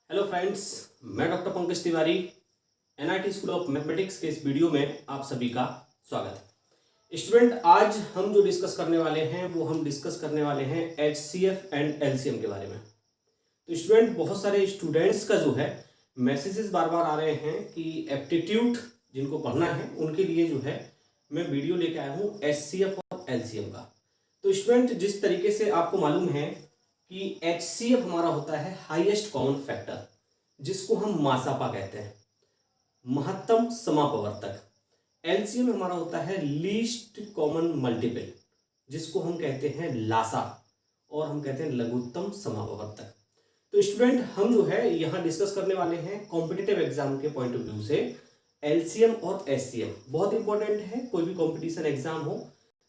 Hello friends, मैं doctor Pankaj Tiwari NIT school of mathematics के इस वीडियो में आप सभी का स्वागत है। स्टूडेंट, आज हम जो डिस्कस करने वाले हैं वो हम डिस्कस करने वाले हैं एचसीएफ एंड एलसीएम के बारे में। तो स्टूडेंट, बहुत सारे स्टूडेंट्स का जो है मैसेजेस बार बार आ रहे हैं कि एप्टीट्यूड जिनको पढ़ना है उनके लिए जो है मैं वीडियो लेके आया हूँ एचसीएफ और एलसीएम का। तो स्टूडेंट, जिस तरीके से आपको मालूम है कि एचसीएफ हमारा होता है हाईएस्ट कॉमन फैक्टर, जिसको हम मासापा कहते हैं, महत्तम समापवर्तक। एलसीएम हमारा होता है लीस्ट कॉमन मल्टीपल, जिसको हम कहते हैं लासा, और हम कहते हैं लघुत्तम समापवर्तक। तो स्टूडेंट, हम जो है यहाँ डिस्कस करने वाले हैं कॉम्पिटिटिव एग्जाम के पॉइंट ऑफ व्यू से एलसीएम और एचसीएफ। बहुत इंपॉर्टेंट है, कोई भी कॉम्पिटिशन एग्जाम हो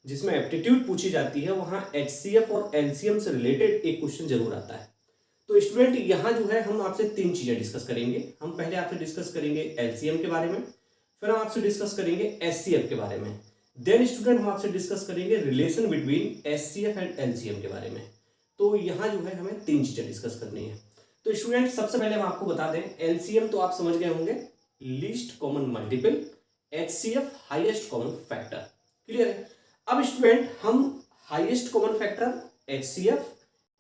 जिसमें एप्टीट्यूड पूछी जाती है वहां एचसीएफ और एलसीएम से रिलेटेड एक क्वेश्चन जरूर आता है। तो स्टूडेंट, यहाँ जो है हम आपसे तीन चीजें डिस्कस करेंगे। हम पहले आपसे डिस्कस करेंगे एलसीएम के बारे में, फिर हम आपसे डिस्कस करेंगे एचसीएफ के बारे में, देन स्टूडेंट हम आपसे डिस्कस करेंगे relation between HCF and LCM के बारे में। तो यहाँ जो है हमें तीन चीजें डिस्कस करनी है। तो स्टूडेंट, सबसे पहले हम आपको बता दें, एलसीएम तो आप समझ गए होंगे, least common multiple, HCF highest common factor. Clear है? अब स्टूडेंट, हम हाईएस्ट कॉमन फैक्टर एचसीएफ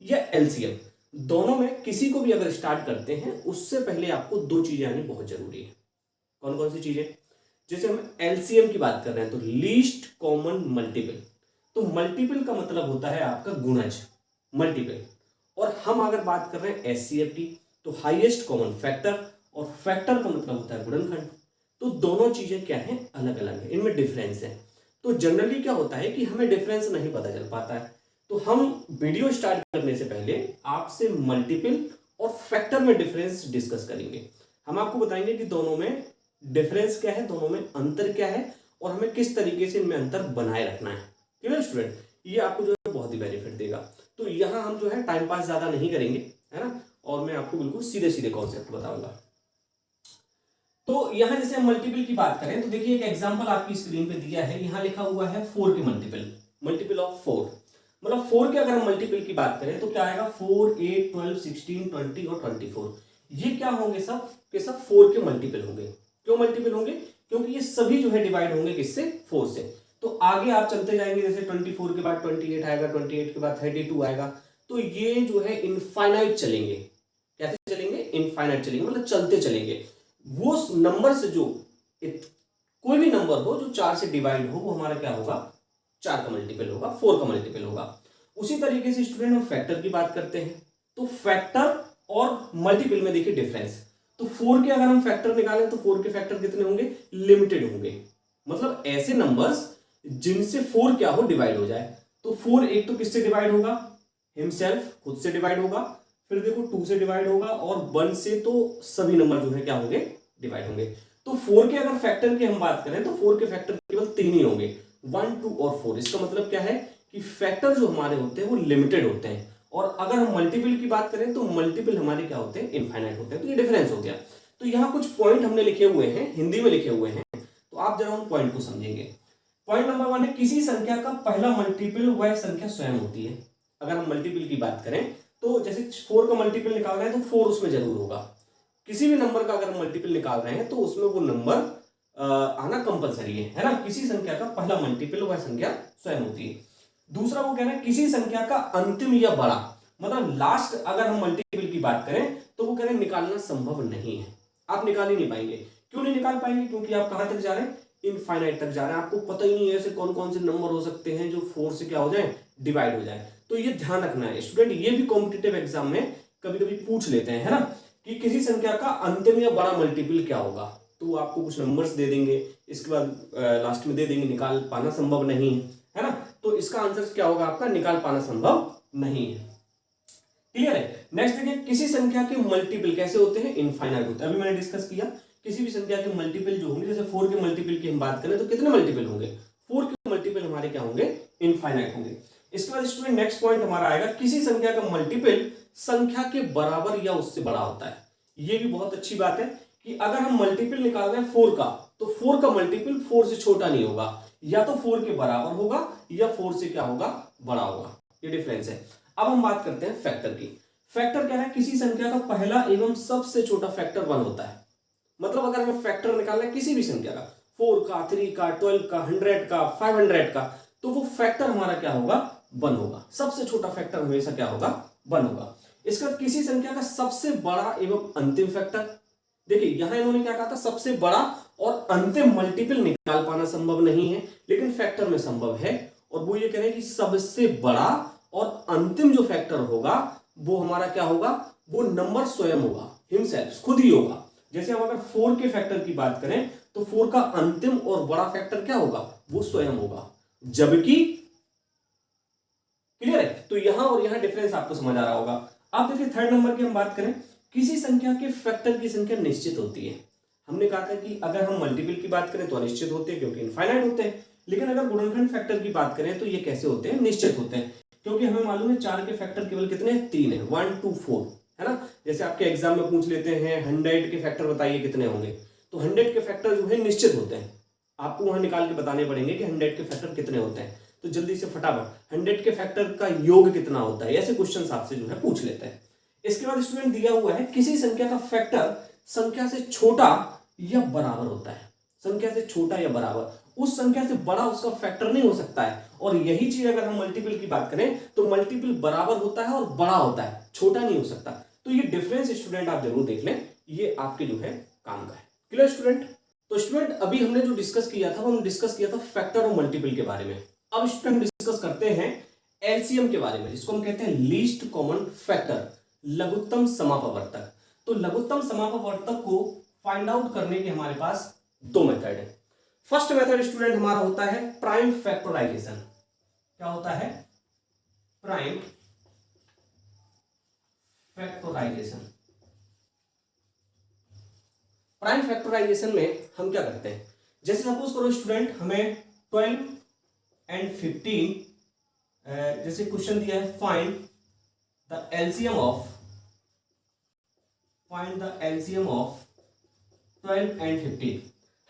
या एलसीएम दोनों में किसी को भी अगर स्टार्ट करते हैं उससे पहले आपको दो चीजें आनी बहुत जरूरी है। कौन कौन सी चीजें? जैसे हम एलसीएम की बात कर रहे हैं तो लीस्ट कॉमन मल्टीपल। तो मल्टीपल का मतलब होता है आपका गुणज, मल्टीपल। और हम अगर बात कर रहे हैं एचसीएफ की तो हाईएस्ट कॉमन फैक्टर, और फैक्टर का मतलब होता है गुणनखंड। तो दोनों चीजें क्या है, अलग अलग है, इनमें डिफरेंस है। तो जनरली क्या होता है कि हमें डिफरेंस नहीं पता चल पाता है। तो हम वीडियो स्टार्ट करने से पहले आपसे मल्टीपल और फैक्टर में डिफरेंस डिस्कस करेंगे। हम आपको बताएंगे कि दोनों में डिफरेंस क्या है, दोनों में अंतर क्या है, और हमें किस तरीके से इनमें अंतर बनाए रखना है। Clear student? ये आपको जो है बहुत ही बेनिफिट देगा। तो यहाँ हम जो है टाइम पास ज्यादा नहीं करेंगे, है ना, और मैं आपको बिल्कुल सीधे सीधे कॉन्सेप्ट बताऊंगा। तो यहां जैसे हम मल्टीपल की बात करें तो देखिए एक एग्जांपल आपकी स्क्रीन पे दिया है, यहां लिखा हुआ है 4 के मल्टीपल, मल्टीपल ऑफ 4। मतलब 4 के अगर हम मल्टीपल की बात करें तो क्या आएगा, 4, 8, 12, 16, 20 और 24। ये क्या होंगे, सब के सब 4 के मल्टीपल होंगे। क्यों मल्टीपल होंगे? क्योंकि ये सभी जो है डिवाइड होंगे किससे, 4 से। तो आगे आप चलते जाएंगे, जैसे 24 के बाद 28 आएगा, 28 के बाद 32 आएगा। तो ये जो है इनफाइनाइट चलेंगे। कैसे चलेंगे? इनफाइनाइट चलेंगे, मतलब चलते चलेंगे। वो नंबर से जो कोई भी नंबर हो जो 4 से डिवाइड हो वो हमारा क्या होगा, 4 का मल्टीपल होगा, 4 का मल्टीपल होगा। उसी तरीके से स्टूडेंट हम फैक्टर की बात करते हैं तो फैक्टर और मल्टीपल में देखिए डिफरेंस। तो 4 के अगर हम फैक्टर निकालें तो 4 के फैक्टर कितने होंगे, लिमिटेड होंगे। मतलब ऐसे नंबर्स जिनसे 4 क्या हो, डिवाइड हो जाए। तो 4 एक तो किससे डिवाइड होगा, हिमसेल्फ, खुद से डिवाइड होगा। फिर देखो 2 से डिवाइड होगा, और 1 से तो सभी नंबर जो है क्या होंगे, डिवाइड होंगे। तो 4 के अगर फैक्टर की हम बात करें तो 4 के फैक्टर केवल 3 ही होंगे, 1, 2 और 4। इसका मतलब क्या है कि फैक्टर जो हमारे होते हैं वो लिमिटेड होते हैं। और अगर हम मल्टीपल की बात करें तो मल्टीपल हमारे क्या होते हैं, इनफाइनाइट होते हैं। तो ये डिफरेंस हो गया। तो यहाँ कुछ पॉइंट हमने लिखे हुए हैं, हिंदी में लिखे हुए हैं, तो आप जरा उन पॉइंट को समझेंगे। पॉइंट नंबर 1 है, किसी संख्या का पहला मल्टीपल वह संख्या स्वयं होती है। अगर हम मल्टीपल की बात करें तो जैसे 4 का मल्टीपल निकाल रहे हैं तो 4 उसमें जरूर होगा। किसी भी नंबर का अगर हम मल्टीपल निकाल रहे हैं तो उसमें वो नंबर आना कंपलसरी है ना। किसी संख्या का पहला मल्टीपल वह संख्या स्वयं होती है। दूसरा वो कह रहे हैं किसी संख्या का अंतिम या बड़ा, मतलब लास्ट अगर हम मल्टीपल की बात करें तो वो कह रहे हैं निकालना संभव नहीं है, आप निकाल ही नहीं पाएंगे। क्यों नहीं निकाल पाएंगे? क्योंकि आप कहां तक जा रहे हैं, इनफाइनाइट तक जा रहे हैं। आपको पता ही नहीं है ऐसे कौन कौन से नंबर हो सकते हैं जो 4 से क्या हो जाए, डिवाइड हो जाए। तो ये ध्यान रखना है स्टूडेंट, ये भी कॉम्पिटिटिव एग्जाम में कभी कभी पूछ लेते हैं, है ना, कि किसी संख्या का अंतिम या बड़ा मल्टीपल क्या होगा। तो आपको कुछ नंबर्स दे देंगे, इसके बाद लास्ट में दे देंगे निकाल पाना संभव नहीं है ना। तो इसका आंसर क्या होगा आपका, निकाल पाना संभव नहीं है। क्लियर है? नेक्स्ट देखिए, किसी संख्या के मल्टीपल कैसे होते हैं, इनफाइनाइट होते हैं। अभी मैंने डिस्कस किया, किसी भी संख्या के मल्टीपल जो होंगे, जैसे 4 के मल्टीपल की हम बात करें तो कितने मल्टीपल होंगे, 4 के मल्टीपल हमारे क्या होंगे, इनफाइनाइट होंगे। इसके बाद स्टूडेंट नेक्स्ट पॉइंट हमारा आएगा, किसी संख्या का मल्टीपल संख्या के बराबर या उससे बड़ा होता है। ये भी बहुत अच्छी बात है कि अगर हम मल्टीपल निकाल रहे हैं 4 का तो 4 का मल्टीपल 4 से छोटा नहीं होगा, या तो 4 के बराबर होगा या 4 से क्या होगा, बड़ा होगा। ये डिफरेंस है। अब हम बात करते हैं फैक्टर की। फैक्टर क्या है, किसी संख्या का पहला एवं सबसे छोटा फैक्टर 1 होता है। मतलब अगर हमें फैक्टर निकालना है किसी भी संख्या का, 4 का, 3 का, 12 का, 100 का, 500 का, तो वो फैक्टर हमारा क्या होगा, 1 होगा। सबसे छोटा फैक्टर हमेशा क्या होगा, 1 होगा। इसके बाद किसी संख्या का सबसे बड़ा एवं अंतिम फैक्टर, देखिए यहां इन्होंने क्या कहा था, सबसे बड़ा और अंतिम मल्टीपल निकाल पाना संभव नहीं है, लेकिन फैक्टर में संभव है। और वो ये कह रहे हैं कि सबसे बड़ा और अंतिम जो फैक्टर होगा वो हमारा क्या होगा, वो नंबर स्वयं होगा, हिमसेल्फ, खुद ही होगा। जैसे हम अगर 4 के फैक्टर की बात करें तो 4 का अंतिम और बड़ा फैक्टर क्या होगा, वो स्वयं होगा। जबकि क्लियर है, तो यहां और यहां डिफरेंस आपको समझ आ रहा होगा। अब देखिए थर्ड नंबर की हम बात करें, किसी संख्या के फैक्टर की संख्या निश्चित होती है। हमने कहा था कि अगर हम मल्टीपल की बात करें तो अनिश्चित होते हैं क्योंकि इनफाइनाइट होते हैं, लेकिन अगर गुणनखंड फैक्टर की बात करें तो ये कैसे होते हैं, निश्चित होते हैं। क्योंकि हमें मालूम है 4 के फैक्टर केवल कितने हैं, 3 है, 1 2 4, है ना। जैसे आपके एग्जाम में पूछ लेते हैं 100 के फैक्टर बताइए कितने होंगे, तो 100 के फैक्टर जो है निश्चित होते हैं, आपको वहां निकाल के बताने पड़ेंगे कि 100 के फैक्टर कितने होते हैं। तो जल्दी से फटाफट 100 के फैक्टर का योग कितना होता है, ऐसे क्वेश्चन आपसे जो है पूछ लेते हैं। इसके बाद स्टूडेंट दिया हुआ है किसी संख्या का फैक्टर संख्या से छोटा या बराबर होता है। संख्या से छोटा या बराबर, उस संख्या से बड़ा उसका फैक्टर नहीं हो सकता है। और यही चीज अगर हम मल्टीपल की बात करें तो मल्टीपल बराबर होता है और बड़ा होता है, छोटा नहीं हो सकता। तो ये डिफरेंस स्टूडेंट आप जरूर देख लें, ये आपके जो है काम का है। Clear student. तो स्टूडेंट अभी हमने जो डिस्कस किया था वो हम डिस्कस किया था फैक्टर और मल्टीपल के बारे में। अब स्टूडेंट डिस्कस करते हैं एलसीएम के बारे में, जिसको हम कहते हैं लीस्ट कॉमन फैक्टर, लघुत्तम समापवर्तक। तो लघुत्तम समापवर्तक को फाइंड आउट करने के हमारे पास 2 मेथड है। फर्स्ट मेथड स्टूडेंट हमारा होता है प्राइम फैक्टराइजेशन। क्या होता है, प्राइम फैक्टराइजेशन। प्राइम फैक्टराइजेशन में हम क्या करते हैं, जैसे सपोज करो स्टूडेंट हमें 12 एंड 15, जैसे क्वेश्चन दिया है find the LCM of 12 and 15।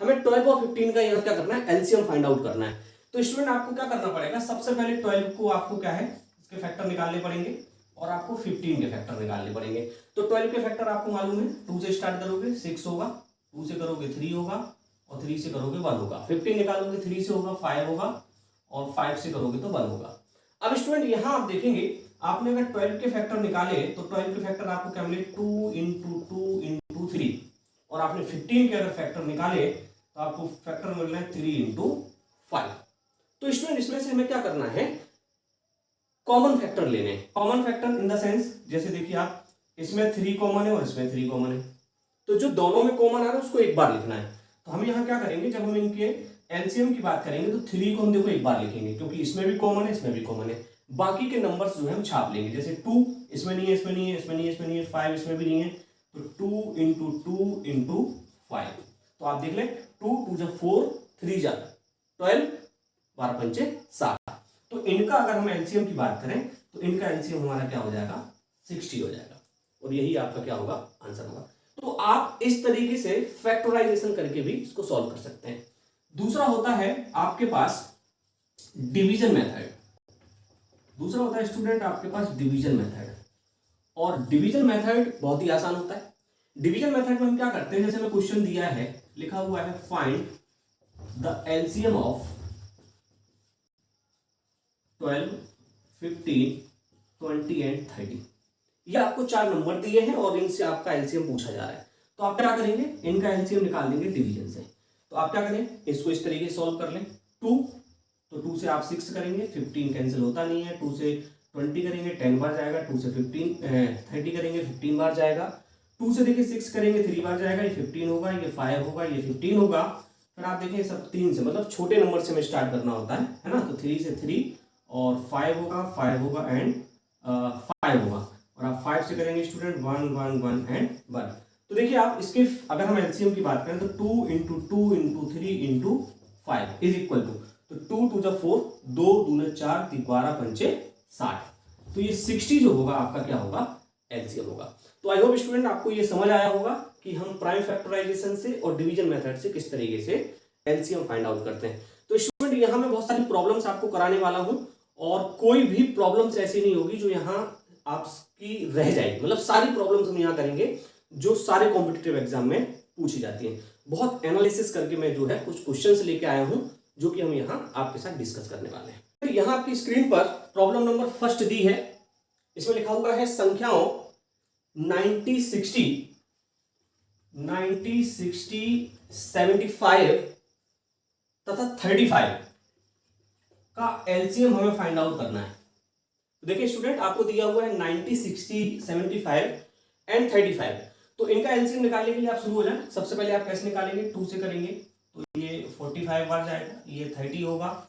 हमें 12 और 15 का यहाँ क्या करना है, एलसीएम फाइंड आउट करना है। तो स्टूडेंट आपको क्या करना पड़ेगा, सबसे पहले 12 को आपको क्या है, इसके फैक्टर निकालने पड़ेंगे और आपको 15 के फैक्टर निकालने पड़ेंगे। तो 12 के फैक्टर आपको मालूम है, 2 से स्टार्ट करोगे 6 होगा, 2 से करोगे 3 होगा और 3 से करोगे 1 होगा, 15 निकालोगे 3 से होगा 5 होगा और 5 से करोगे तो 1 होगा। अब स्टूडेंट यहाँ आप देखेंगे, आपने अगर 12 के फैक्टर निकाले तो 12 के फैक्टर आपको क्या मिले, 2 इंटू 2 इंटू 3, और आपने 15 के अगर फैक्टर निकाले तो आपको फैक्टर मिल रहा है 3 इंटू 5। तो स्टूडेंट इसमें से हमें क्या करना है, कॉमन फैक्टर लेने। Common factor in the sense, जैसे देखिए आप इसमें 3 कॉमन है और इसमें 3 कॉमन है, तो जो दोनों में कॉमन आ रहा है उसको एक बार लिखना है। तो हम यहाँ क्या करेंगे, जब हम इनके एलसीएम की बात करेंगे तो 3 को हम देखो एक बार लिखेंगे, क्योंकि इसमें भी कॉमन है इसमें भी कॉमन है। बाकी के नंबर्स जो है हम छाप लेंगे, जैसे 2 इसमें नहीं है, इसमें नहीं है, इसमें नहीं है, इसमें नहीं है, 5 इसमें भी नहीं है, तो 2 इंटू 2 इंटू 5। तो आप देख लें 2 2 जा 4, 3 जा 12, 12 पंचे 7। तो इनका अगर हम एलसीएम की बात करें तो इनका एलसीएम हमारा क्या हो जाएगा, 60 हो जाएगा, और यही आपका क्या होगा, आंसर होगा। तो आप इस तरीके से फैक्टराइजेशन करके भी इसको सॉल्व कर सकते हैं। दूसरा होता है आपके पास डिवीजन मेथड। दूसरा होता है स्टूडेंट आपके पास डिवीजन मेथड, और डिवीजन मेथड बहुत ही आसान होता है। डिवीजन मेथड में हम क्या करते हैं, जैसे हमें क्वेश्चन दिया है, लिखा हुआ है find the LCM of 12, 15, 20 and 30। ये आपको 4 नंबर दिए हैं और इनसे आपका एलसीएम पूछा जा रहा है। तो आप क्या करेंगे, इनका एलसीएम निकाल देंगे डिवीजन से। तो आप क्या करें, इसको इस तरीके से सॉल्व कर लें। 2, तो 2 से आप 6 करेंगे, 15 कैंसिल होता नहीं है, 2 से 20 करेंगे 10 बार जाएगा, 2 से 30 करेंगे 15 बार जाएगा, 2 से देखिए 6 करेंगे 3 बार जाएगा, ये 15 होगा, ये 5 होगा, ये 15 होगा। फिर आप देखें सब 3 से, मतलब छोटे नंबर से हमें स्टार्ट करना होता है ना। तो 3 से 3 और 5 होगा, 5 होगा एंड 5 होगा, और आप 5 से करेंगे स्टूडेंट 1 1 1 एंड 1। तो देखिए आप इसके अगर हम एलसीएम की बात करें तो 2 into 2 into 3 into 5 is equal to, तो 2 2 जा 4, 2 2 4, 12 पंचे 60। तो ये 60 जो होगा आपका क्या होगा, एलसीएम होगा। तो आई होप स्टूडेंट आपको ये समझ आया होगा कि हम प्राइम फैक्टराइजेशन से और डिवीजन मेथड से किस तरीके से एलसीएम फाइंड आउट करते हैं। तो स्टूडेंट यहाँ मैं बहुत सारी प्रॉब्लम्स आपको कराने वाला हूँ, और कोई भी प्रॉब्लम्स ऐसी नहीं होगी जो यहाँ आपकी रह जाएगी, मतलब सारी प्रॉब्लम्स हम यहाँ करेंगे जो सारे कॉम्पिटिटिव एग्जाम में पूछी जाती हैं। बहुत एनालिसिस करके मैं जो है कुछ क्वेश्चंस लेके आया हूं जो कि हम यहाँ आपके साथ डिस्कस करने वाले हैं। फिर यहाँ आपकी स्क्रीन पर प्रॉब्लम नंबर फर्स्ट दी है, इसमें लिखा हुआ है संख्याओं 90, 60, 75 तथा 35 का एलसीएम हमें फाइंड आउट करना है। तो देखिए स्टूडेंट, आपको दिया हुआ है 90, 60, 75 एंड 35। तो इनका एलसीएम निकालने के लिए आप शुरू हो जाए। सबसे पहले आप कैसे निकालेंगे, 2 से करेंगे तो ये 45 बार जाएगा, ये 30 होगा,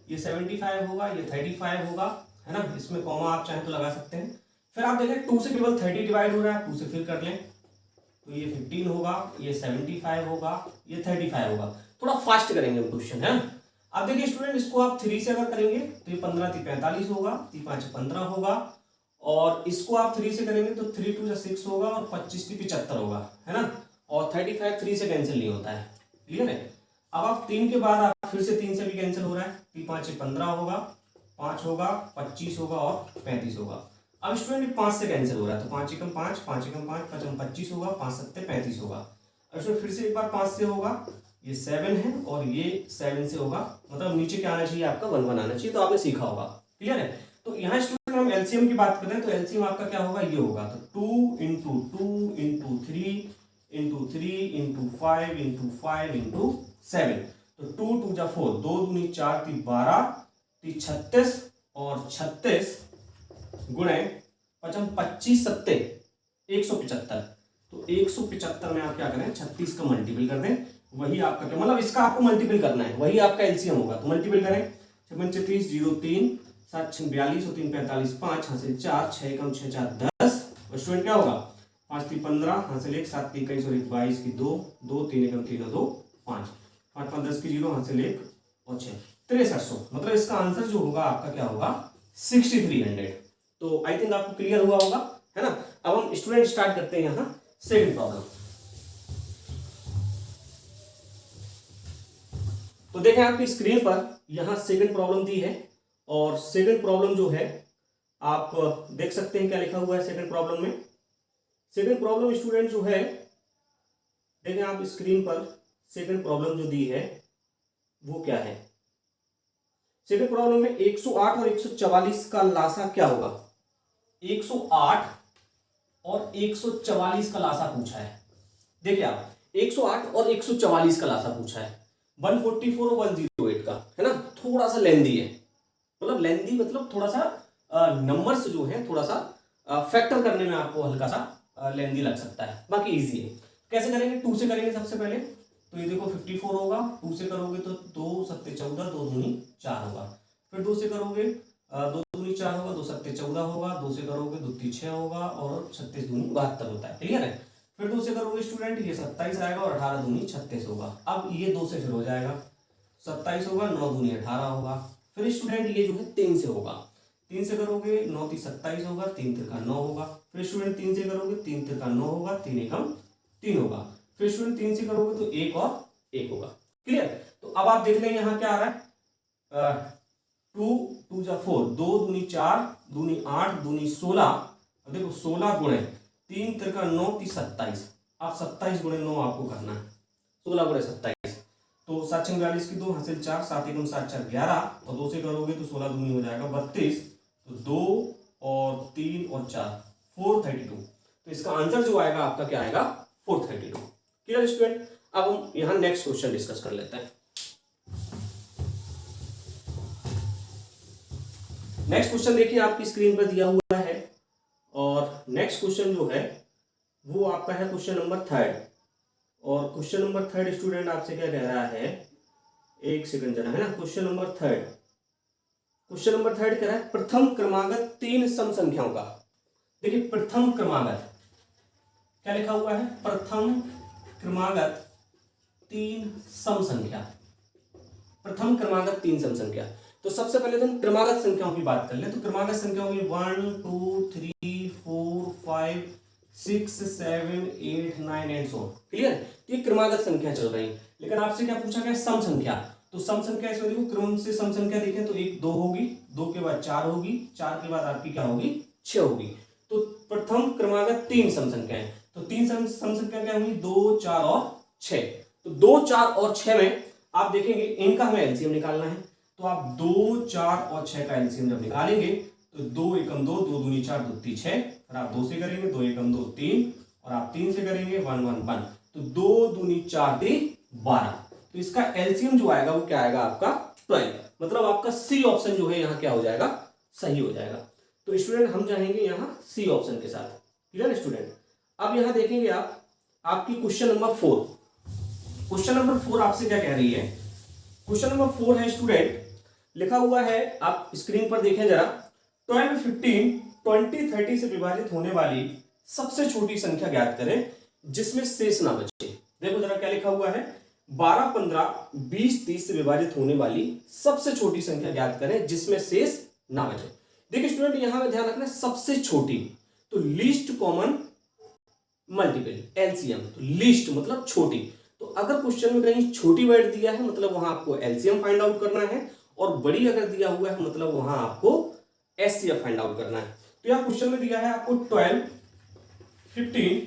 ये 75 होगा, ये 35 होगा, है ना। इसमें कॉमा आप चाहें तो लगा सकते हैं। फिर आप देखें 2 से केवल 30 डिवाइड हो रहा है, 2 से फिर कर लें तो ये 15 होगा, ये 75 होगा, ये 35 होगा। थोड़ा फास्ट करेंगे हम क्वेश्चन, है ना। अब देखिए स्टूडेंट, इसको आप 3 से अगर करेंगे तो ये 15 3 45 होगा, 3 5 15 होगा, और इसको आप 3 से करेंगे तो 3 2 6 होगा और 25 75 होगा, है ना। और 35 3 से कैंसिल नहीं होता है, क्लियर है। अब आप 3 के बाद आप फिर से 3 से भी कैंसिल हो रहा है, 3 5 15 होगा, 5 होगा, 25 होगा और 35 होगा। अब स्टूडेंट 5 से कैंसिल हो रहा है तो 5 एकम 5, 5 एकम 5, 5 25 होगा, 5 7 35 होगा। अब स्टूडेंट फिर से एक बार 5 से होगा, ये 7 है और ये 7 से होगा, मतलब नीचे क्या आना चाहिए आपका 1 1 आना चाहिए, तो आपने सीखा होगा, क्लियर है। तो यहाँ स्टूडेंट हम एलसीएम की बात करें तो एलसीएम आपका क्या होगा, ये होगा। तो 2 into 2 into 3 into 3 into 5 into 5 into 7। तो 2 2 जा 4, 2 दूनी 4 3 12 3 36 और 36 गुणे 25 सत्ते 175। तो 175 में आप क्या करें, 36 का मल्टीपल कर दें, वही आपका क्या, मतलब इसका आपको मल्टीपल करना है, वही आपका एलसीएम होगा। तो मल्टीपल करें, 56 36 0 3 7 6 42 और 3 45 5 हासिल 4 6 कम 6 4 10। और स्टूडेंट क्या होगा, 5 3 15 हासिल 1 7 3 21 और 22 की 2 2 3 एकम 3 2 5 5 5 10 की 0 हासिल 1 और 6 6300। मतलब इसका आंसर जो होगा आपका क्या होगा, 6300। तो आई थिंक आपको क्लियर हुआ होगा, है ना। अब हम स्टूडेंट स्टार्ट करते हैं यहाँ सेकंड प्रॉब्लम। तो देखें आपकी स्क्रीन पर यहाँ सेकंड प्रॉब्लम दी है, और सेकंड प्रॉब्लम जो है आप देख सकते हैं क्या लिखा हुआ है सेकंड प्रॉब्लम में। सेकंड प्रॉब्लम स्टूडेंट जो है, देखें आप स्क्रीन पर सेकंड प्रॉब्लम जो दी है वो क्या है। सेकंड प्रॉब्लम में 108 और 144 का लासा क्या होगा। 108 और 144 का लासा पूछा है। देखिए आप 108 और 144 का लासा पूछा है, 144 और 108 का, है ना। थोड़ा सा लेंदी है, मतलब लेंदी मतलब थोड़ा सा नंबर्स जो है थोड़ा सा फैक्टर करने में आपको हल्का सा लेंदी लग सकता है, बाकी इजी है। कैसे करेंगे, 2 से करेंगे सबसे पहले। तो ये देखो 54 होगा, 2 से करोगे तो 2 7 14 2 दूनी 4 होगा। फिर 2 से करोगे 2 दूनी 4 होगा, 2 7 14 होगा, 2 से करोगे 2 3 6 होगा और 36 दूनी 72 होता है, क्लियर है। फिर 2 से करोगे स्टूडेंट ये 27 आएगा और 18 दूनी 36 होगा। अब ये 2 से फिर हो जाएगा 27 होगा, 9 दूनी 18 होगा। फिर स्टूडेंट ये जो है 3 से होगा, 3 से करोगे 9 3 27 होगा, 3 3 9 होगा। फिर स्टूडेंट 3 से करोगे 3 3 9 होगा, 3 एकम 3 होगा। फिर स्टूडेंट 3 से करोगे तो 1 और 1 होगा, क्लियर। तो अब आप देख लें यहाँ क्या आ रहा है, 2 2 जा 4, 2 दूनी 4 दूनी 8 दूनी 16। देखो 16 गुणे 3 3 9 3 27। आप 27 गुणे 9 आपको करना है, 16 गुणे 27। तो 7 6 42 की 2 हासिल 4 7 एकम 7 4 11 और 2 से करोगे तो 16 दूनी हो जाएगा 32। तो 2 और 3 और 4 432। तो इसका आंसर जो आएगा आपका क्या आएगा, 432, क्लियर स्टूडेंट। अब हम यहाँ नेक्स्ट क्वेश्चन डिस्कस कर लेते हैं। नेक्स्ट क्वेश्चन देखिए आपकी स्क्रीन पर दिया हुआ है, और नेक्स्ट क्वेश्चन जो है वो आपका है क्वेश्चन नंबर 3। और क्वेश्चन नंबर 3 स्टूडेंट आपसे क्या कह रहा है, एक सेकंड जरा, है ना। क्वेश्चन नंबर 3 कह रहा है प्रथम क्रमागत 3 सम संख्याओं का। देखिए प्रथम क्रमागत क्या लिखा हुआ है, प्रथम क्रमागत 3 सम संख्या, प्रथम क्रमागत 3 सम संख्या। तो सबसे पहले तो हम क्रमागत संख्याओं की बात कर लें। तो क्रमागत संख्याओं में 1 2 3 4 5 6 7 8 9 एंड सो, क्लियर। ये क्रमागत संख्या चल रही है, लेकिन आपसे क्या पूछा गया, सम संख्या। तो सम संख्या इसमें देखो क्रम से सम संख्या देखें तो 1 2 होगी, 2 के बाद 4 होगी, 4 के बाद आपकी क्या होगी 6 होगी। तो प्रथम क्रमागत 3 सम संख्या है, तो 3 सम संख्या क्या होंगी, 2, 4 और 6। तो 2, 4 और 6 में आप देखेंगे इनका हमें एलसीएम निकालना है। तो आप 2, 4 और 6 का एलसीएम जब निकालेंगे तो 2 एकम 2, 2 दूनी 4, 2 तीन 6, और आप 2 से करेंगे 2 एकम 2 3, और आप 3 से करेंगे 1 1 1, तो 2 दूनी 4 3 12। तो इसका एलसीएम जो आएगा वो क्या आएगा आपका 12, मतलब आपका सी ऑप्शन जो है यहाँ क्या हो जाएगा, सही हो जाएगा। तो स्टूडेंट हम जाएंगे यहाँ सी ऑप्शन के साथ। Clear student. अब यहाँ देखेंगे आप आपकी क्वेश्चन नंबर 4। क्वेश्चन नंबर 4 आपसे क्या कह रही है, क्वेश्चन नंबर 4 है स्टूडेंट, लिखा हुआ है, आप स्क्रीन पर देखें जरा, 12, 15, 20, 30 से विभाजित होने वाली सबसे छोटी संख्या ज्ञात करें जिसमें शेष ना बचे। देखो जरा क्या लिखा हुआ है, 12, 15, 20, 30 से विभाजित होने वाली सबसे छोटी संख्या ज्ञात करें जिसमें शेष ना बचे। देखिए स्टूडेंट यहां में ध्यान रखना, सबसे छोटी, तो लीस्ट कॉमन मल्टीपल एलसीएम, तो लीस्ट मतलब छोटी। तो अगर क्वेश्चन में कहीं छोटी वर्ड दिया है मतलब वहां आपको एलसीएम फाइंड आउट करना है, और बड़ी अगर दिया हुआ है मतलब वहां आपको एचसीएफ फाइंड आउट करना है। तो यहाँ क्वेश्चन में दिया है आपको 12, 15,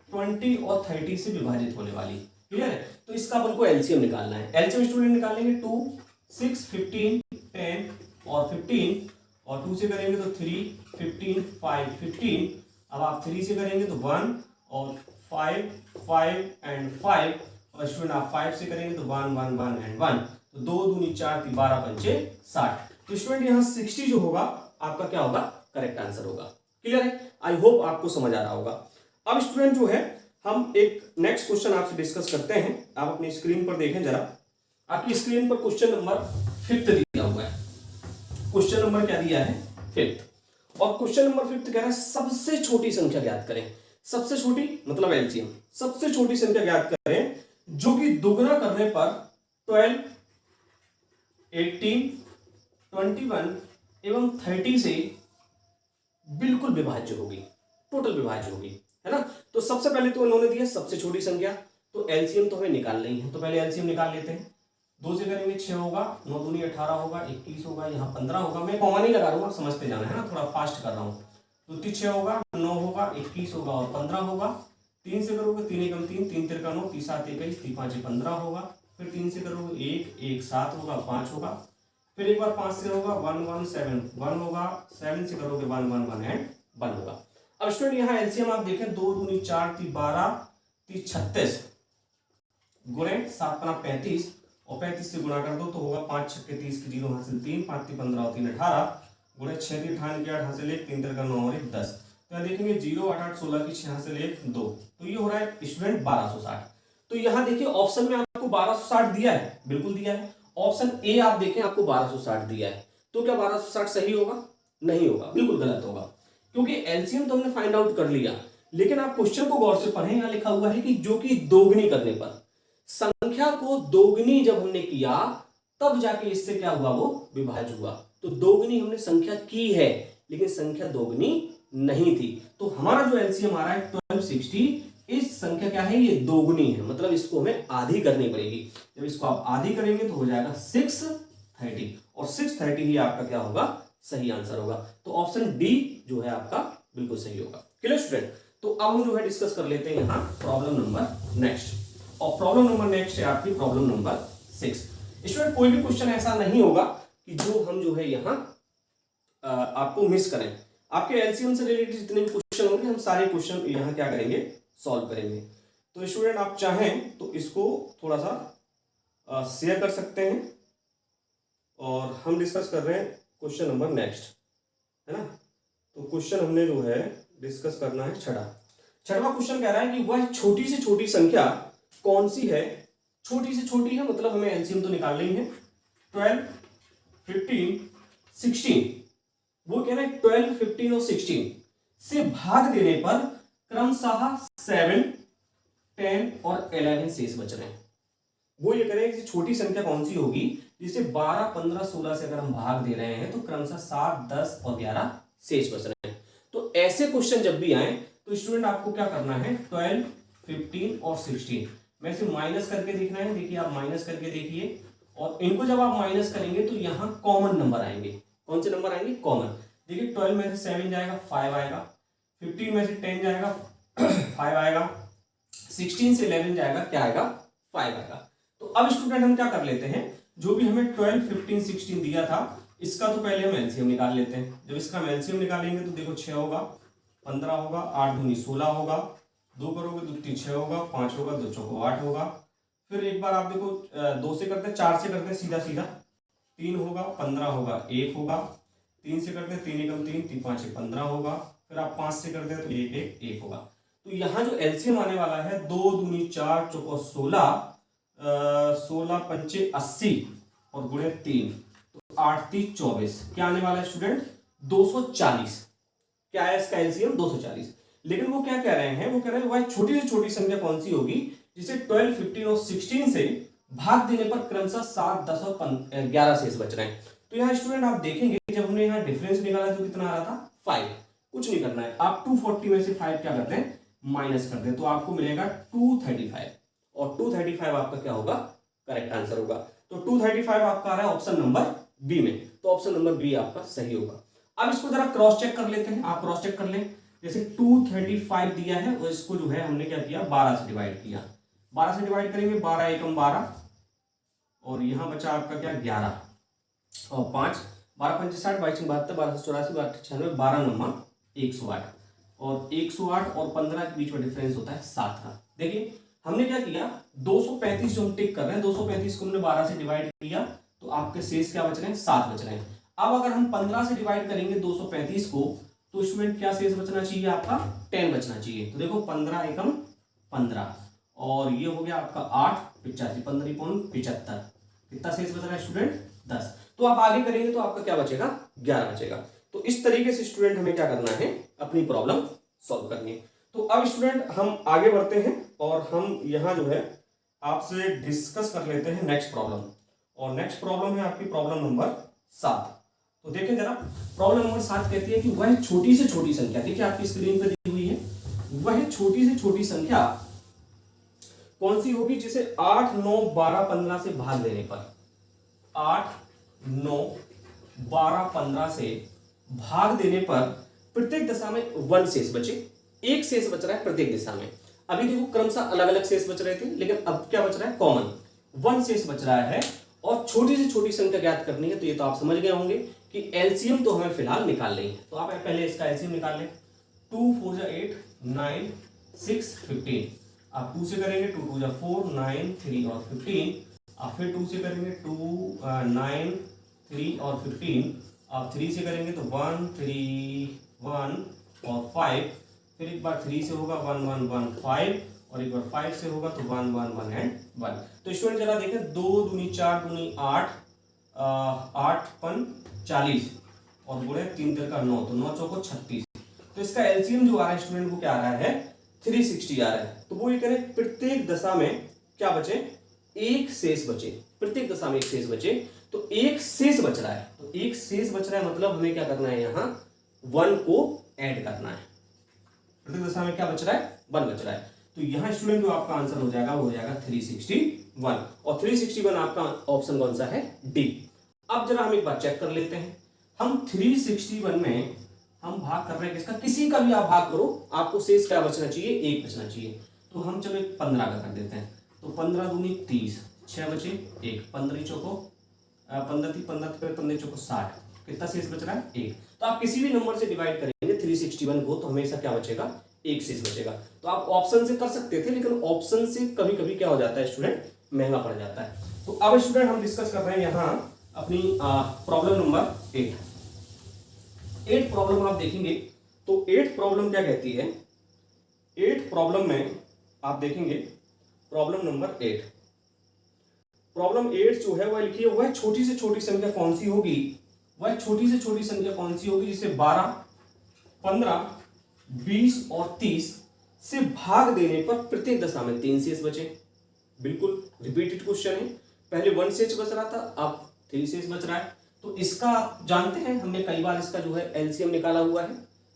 20 और 30 से विभाजित होने वाली। क्लियर है। तो इसका अपन को एलसीएम निकालना है। एलसीएम स्टूडेंट निकालेंगे 2, 6, 15, 10 और 15, और 2 से करेंगे तो 3, 15, 5, 15। अब आप 3 से करेंगे तो 1 और 5, 5 एंड 5, और स्टूडेंट आप 5 से करेंगे तो 1, 1, 1 एंड 1, तो 2 दूनी 4 3 12 पंचे 60। तो स्टूडेंट यहाँ 60 जो होगा आपका क्या होगा, करेक्ट आंसर होगा। क्लियर है। आई होप आपको समझ आ रहा होगा। अब स्टूडेंट जो है हम एक नेक्स्ट क्वेश्चन आपसे डिस्कस करते हैं। आप अपनी स्क्रीन पर देखें जरा, आपकी स्क्रीन पर क्वेश्चन नंबर 5 दिया हुआ है। क्वेश्चन नंबर क्या दिया है, 5, और क्वेश्चन नंबर 5 कह रहा है सबसे छोटी संख्या ज्ञात करें। सबसे छोटी मतलब एलसीएम, सबसे छोटी संख्या ज्ञात करें जो कि दोगुना करने पर 12, 18, 21 एवं 30 से बिल्कुल विभाज्य होगी, टोटल विभाज्य होगी, है ना। तो सबसे पहले तो उन्होंने दिया सबसे छोटी संख्या, तो एलसीएम तो हमें निकालना ही है। तो पहले एलसीएम निकाल लेते हैं। 2 से करेंगे 6 होगा, 9 दूनी 18 होगा, 21 होगा, यहाँ 15 होगा। मैं कॉमा नहीं लगा रहा हूँ, समझते जाना है ना, थोड़ा फास्ट कर रहा हूँ। तो 6 होगा, 9 होगा, 21 होगा और 15 होगा। 3 से करोगे 3 एकम 3, 3 तिरका 9, 3 7 21, 3 5 15 होगा। फिर 3 से करोगे 1, 1 7 होगा, 5 होगा। फिर एक बार 5 से होगा 1 1 7 1 होगा। 7 से करोगे 1 1 1 एंड 1 होगा। अब स्टूडेंट यहाँ एलसीएम आप देखें, 2 दूनी 4 3 12 3 36 गुणे 7 पना 35, और 35 से गुणा कर दो तो होगा 5 छक्के 30 की 0 हासिल 3, 5 3 15 और 3 18 गुणे 6 3 18 की 8 हासिल 1, 3 3 9 और 1 10। तो यहाँ देखेंगे 0 8 8 16 की 6 हासिल 1 2, तो ये हो रहा है स्टूडेंट 1260। तो यहाँ देखिए ऑप्शन में आपको 1260 दिया है, बिल्कुल दिया है। ऑप्शन ए आप देखें आपको 1260 दिया है, तो क्या 1260 सही होगा? नहीं होगा, बिल्कुल गलत होगा, क्योंकि एलसीएम तो हमने फाइंड आउट कर लिया, लेकिन आप क्वेश्चन को गौर से पढ़ें। यहाँ लिखा हुआ है कि जो कि दोगुनी करने पर, संख्या को दोगुनी जब हमने किया तब जाके इससे क्या हुआ, वो विभाज्य हुआ। तो दोगुनी हमने संख्या की है लेकिन संख्या दोगुनी नहीं थी, तो हमारा जो एलसीएम आ रहा है 1260, इस संख्या क्या है, ये दोगुनी है, मतलब इसको हमें आधी करनी पड़ेगी। जब इसको आप आधी करेंगे तो हो जाएगा 630, और 630 ही आपका क्या होगा, सही आंसर होगा। तो ऑप्शन डी जो है आपका बिल्कुल सही होगा। Clear student. तो अब हम जो है डिस्कस कर लेते हैं यहाँ प्रॉब्लम नंबर नेक्स्ट, और प्रॉब्लम नंबर नेक्स्ट है आपकी प्रॉब्लम नंबर 6। स्टूडेंट कोई भी क्वेश्चन ऐसा नहीं होगा कि जो हम जो है यहाँ आपको मिस करें। आपके एलसीएम से रिलेटेड जितने भी क्वेश्चन होंगे हम सारे क्वेश्चन यहाँ क्या करेंगे, सॉल्व करेंगे। तो स्टूडेंट आप चाहें तो इसको थोड़ा सा शेयर कर सकते हैं, और हम डिस्कस कर रहे हैं क्वेश्चन नंबर नेक्स्ट, है ना। तो क्वेश्चन हमने जो है डिस्कस करना है छठवां क्वेश्चन कह रहा है कि वह छोटी से छोटी संख्या कौन सी है। छोटी से छोटी है मतलब हमें एलसीएम तो निकालना ही है। 12, 15, 16, वो कह रहा है 12, 15 और 16 से भाग देने पर क्रमशः 7, 10 और 11 शेष बच रहे हैं। वो ये कह रहे हैं कि छोटी संख्या कौन सी होगी जिसे 12, 15, 16 से अगर हम भाग दे रहे हैं तो क्रमशः 7, 10 और 11 शेष बच रहे हैं। तो ऐसे क्वेश्चन जब भी आए तो स्टूडेंट आपको क्या करना है, 12, 15 और 16 में से माइनस करके देखना है। देखिए आप माइनस करके देखिए, और इनको जब आप माइनस करेंगे तो यहाँ कॉमन नंबर आएंगे। कौन से नंबर आएंगे, कॉमन। देखिए 12 में से 7 जाएगा 5 आएगा, 15 में से 10 जाएगा 5 आएगा, 16 से 11 जाएगा क्या आएगा 5 आएगा। तो अब स्टूडेंट हम क्या कर लेते हैं, जो भी हमें 12, 15, 16 दिया था इसका तो पहले हम एलसीएम निकाल लेते हैं। जब इसका हम एलसीएम निकालेंगे तो देखो 6 होगा, 15 होगा, 8 दूनी 16 होगा, 2 करोगे 2 3 6 होगा, 5 होगा, 2 चौको 8 होगा। फिर एक बार आप देखो 2 से करते हैं, 4 से करते हैं, सीधा सीधा 3 होगा, 15 होगा, 1 होगा, 3 से करते हैं 3 एकम 3, 3 5 15 होगा। फिर आप 5 से करते हैं तो 1 1 1 होगा। तो यहाँ जो एलसीएम आने वाला है 2 दूनी 4 चौको 16, 16 पंचे 80 और गुणे 3 तो 8 3 24, क्या आने वाला है स्टूडेंट 240। क्या है इसका एलसीएम 240। लेकिन वो क्या कह रहे हैं, वो कह रहे हैं भाई छोटी से छोटी संख्या कौन सी होगी जिसे 12, 15 और 16 से भाग देने पर क्रमशः 7, 10 और 11 शेष बच रहे हैं। तो यहाँ स्टूडेंट आप देखेंगे जब हमने यहाँ डिफरेंस निकाला तो कितना आ रहा था 5। कुछ नहीं करना है, आप 240 में से 5 क्या करते हैं माइनस करते हैं, तो आपको मिलेगा 235 और 235 आपका क्या होगा करेक्ट आंसर होगा। तो 235 आपका आ रहा है ऑप्शन नंबर बी में, तो ऑप्शन नंबर बी आपका सही होगा। अब इसको जरा क्रॉस चेक कर लेते हैं, आप क्रॉस चेक कर लें। जैसे 235 दिया है और इसको जो है हमने क्या किया 12 से डिवाइड किया, 12 से डिवाइड करेंगे 12 एकम 12 और यहां बचा आपका क्या 11 और 5, 12 पंचे 60, 22 72, 12 84, 12 96, 12 नंबर 108 और 108 और 15 के बीच में डिफरेंस होता है 7 का। देखिए हमने क्या किया 235 जो हम टिक कर रहे हैं 235 को हमने 12 से डिवाइड किया तो आपके शेष क्या बच रहे हैं 7 बच रहे हैं। अब अगर हम 15 से डिवाइड करेंगे 235 को तो स्टूडेंट क्या शेष बचना चाहिए आपका 10 बचना चाहिए। तो देखो 15 एकम 15 और ये हो गया आपका 8 85, 15 पॉइंट 75, कितना शेष बच रहा है स्टूडेंट 10। तो आप आगे करेंगे तो आपका क्या बचेगा 11 बचेगा। तो इस तरीके से स्टूडेंट हमें क्या करना है अपनी प्रॉब्लम सॉल्व करनी है। तो अब स्टूडेंट हम आगे बढ़ते हैं और हम यहाँ जो है आपसे डिस्कस कर लेते हैं नेक्स्ट प्रॉब्लम, और नेक्स्ट प्रॉब्लम है आपकी प्रॉब्लम नंबर 7। तो देखें जरा प्रॉब्लम नंबर 7 कहती है कि वह छोटी से छोटी संख्या, देखिए आपकी स्क्रीन पर दी हुई है, वह छोटी से छोटी संख्या कौन सी होगी जिसे 8, 9, 12, 15 से भाग देने पर 8, 9, 12, 15 से भाग देने पर प्रत्येक दशा में 1 शेष बचे, 1 शेष बच रहा है प्रत्येक दिशा में। अभी देखो क्रमशः अलग अलग शेष बच रहे थे लेकिन अब क्या बच रहा है कॉमन 1 शेष बच रहा है और छोटी से छोटी संख्या ज्ञात करनी है। तो ये तो आप समझ गए होंगे कि एलसीएम तो हमें फिलहाल निकाल लेंगे। तो आप पहले इसका एलसीएम निकाल लें। 2 4 जा 8, 9, 6, 15। आप 2 से करेंगे 2 2 जा 4, 9, 3 और 15। आप फिर 2 से करेंगे 2, 9, 3 और 15। आप 3 से करेंगे तो 1, 3, 1 और 5। फिर एक बार 3 से होगा 1, 1, 1, 5 और एक बार 5 से होगा तो 1, 1, 1 एंड 1। तो स्टूडेंट जरा देखें 2 दूनी 4 दूनी 8, 8 पन 40 और गुणे 3 3 का 9 तो 9 चौको 36। तो इसका एलसीएम जो आ रहा है स्टूडेंट को क्या आ रहा है 360 आ रहा है। तो वो ये कह रहे हैं प्रत्येक दशा में क्या बचे 1 शेष बचे, प्रत्येक दशा में 1 शेष बचे। तो 1 शेष बच रहा है, तो 1 शेष बच रहा है मतलब हमें क्या करना है यहाँ 1 को ऐड करना है। प्रत्येक दशा में क्या बच रहा है 1 बच रहा है। तो यहाँ स्टूडेंट जो आपका आंसर हो जाएगा वो हो जाएगा 361 और 361 आपका ऑप्शन कौन सा है डी। अब जरा हम एक बार चेक कर लेते हैं, हम 361 में हम भाग कर रहे हैं किसका, किसी का भी आप भाग करो आपको शेष क्या बचना चाहिए 1 बचना चाहिए। तो हम चलो 15 का कर देते हैं। तो 15 दूनी 30, 6 बचे 1, 15 चौको 15 थी 15 चौको 60, कितना शेष बच रहा है 1। तो आप किसी भी नंबर से डिवाइड करेंगे 361 को तो हमेशा क्या बचेगा 1 शेष बचेगा। तो आप ऑप्शन से कर सकते थे लेकिन ऑप्शन से कभी कभी क्या हो जाता है स्टूडेंट महंगा पड़ जाता है। तो अब स्टूडेंट हम डिस्कस कर रहे हैं यहाँ अपनी प्रॉब्लम नंबर 8 प्रॉब्लम आप देखेंगे तो 8 प्रॉब्लम क्या कहती है, 8 प्रॉब्लम में आप देखेंगे प्रॉब्लम नंबर 8, प्रॉब्लम 8 जो है वह लिखिए वह छोटी से छोटी संख्या कौन सी होगी, वह छोटी से छोटी संख्या कौन सी होगी जिसे 12, 15, 20 और 30 से भाग देने पर प्रत्येक दशा में 3 शेष बचे। बिल्कुल रिपीटेड क्वेश्चन है, पहले 1 शेष बच रहा था अब 3 शेष बच रहा है। तो इसका आप जानते हैं हमने कई बार इसका जो है एलसीएम निकाला हुआ है,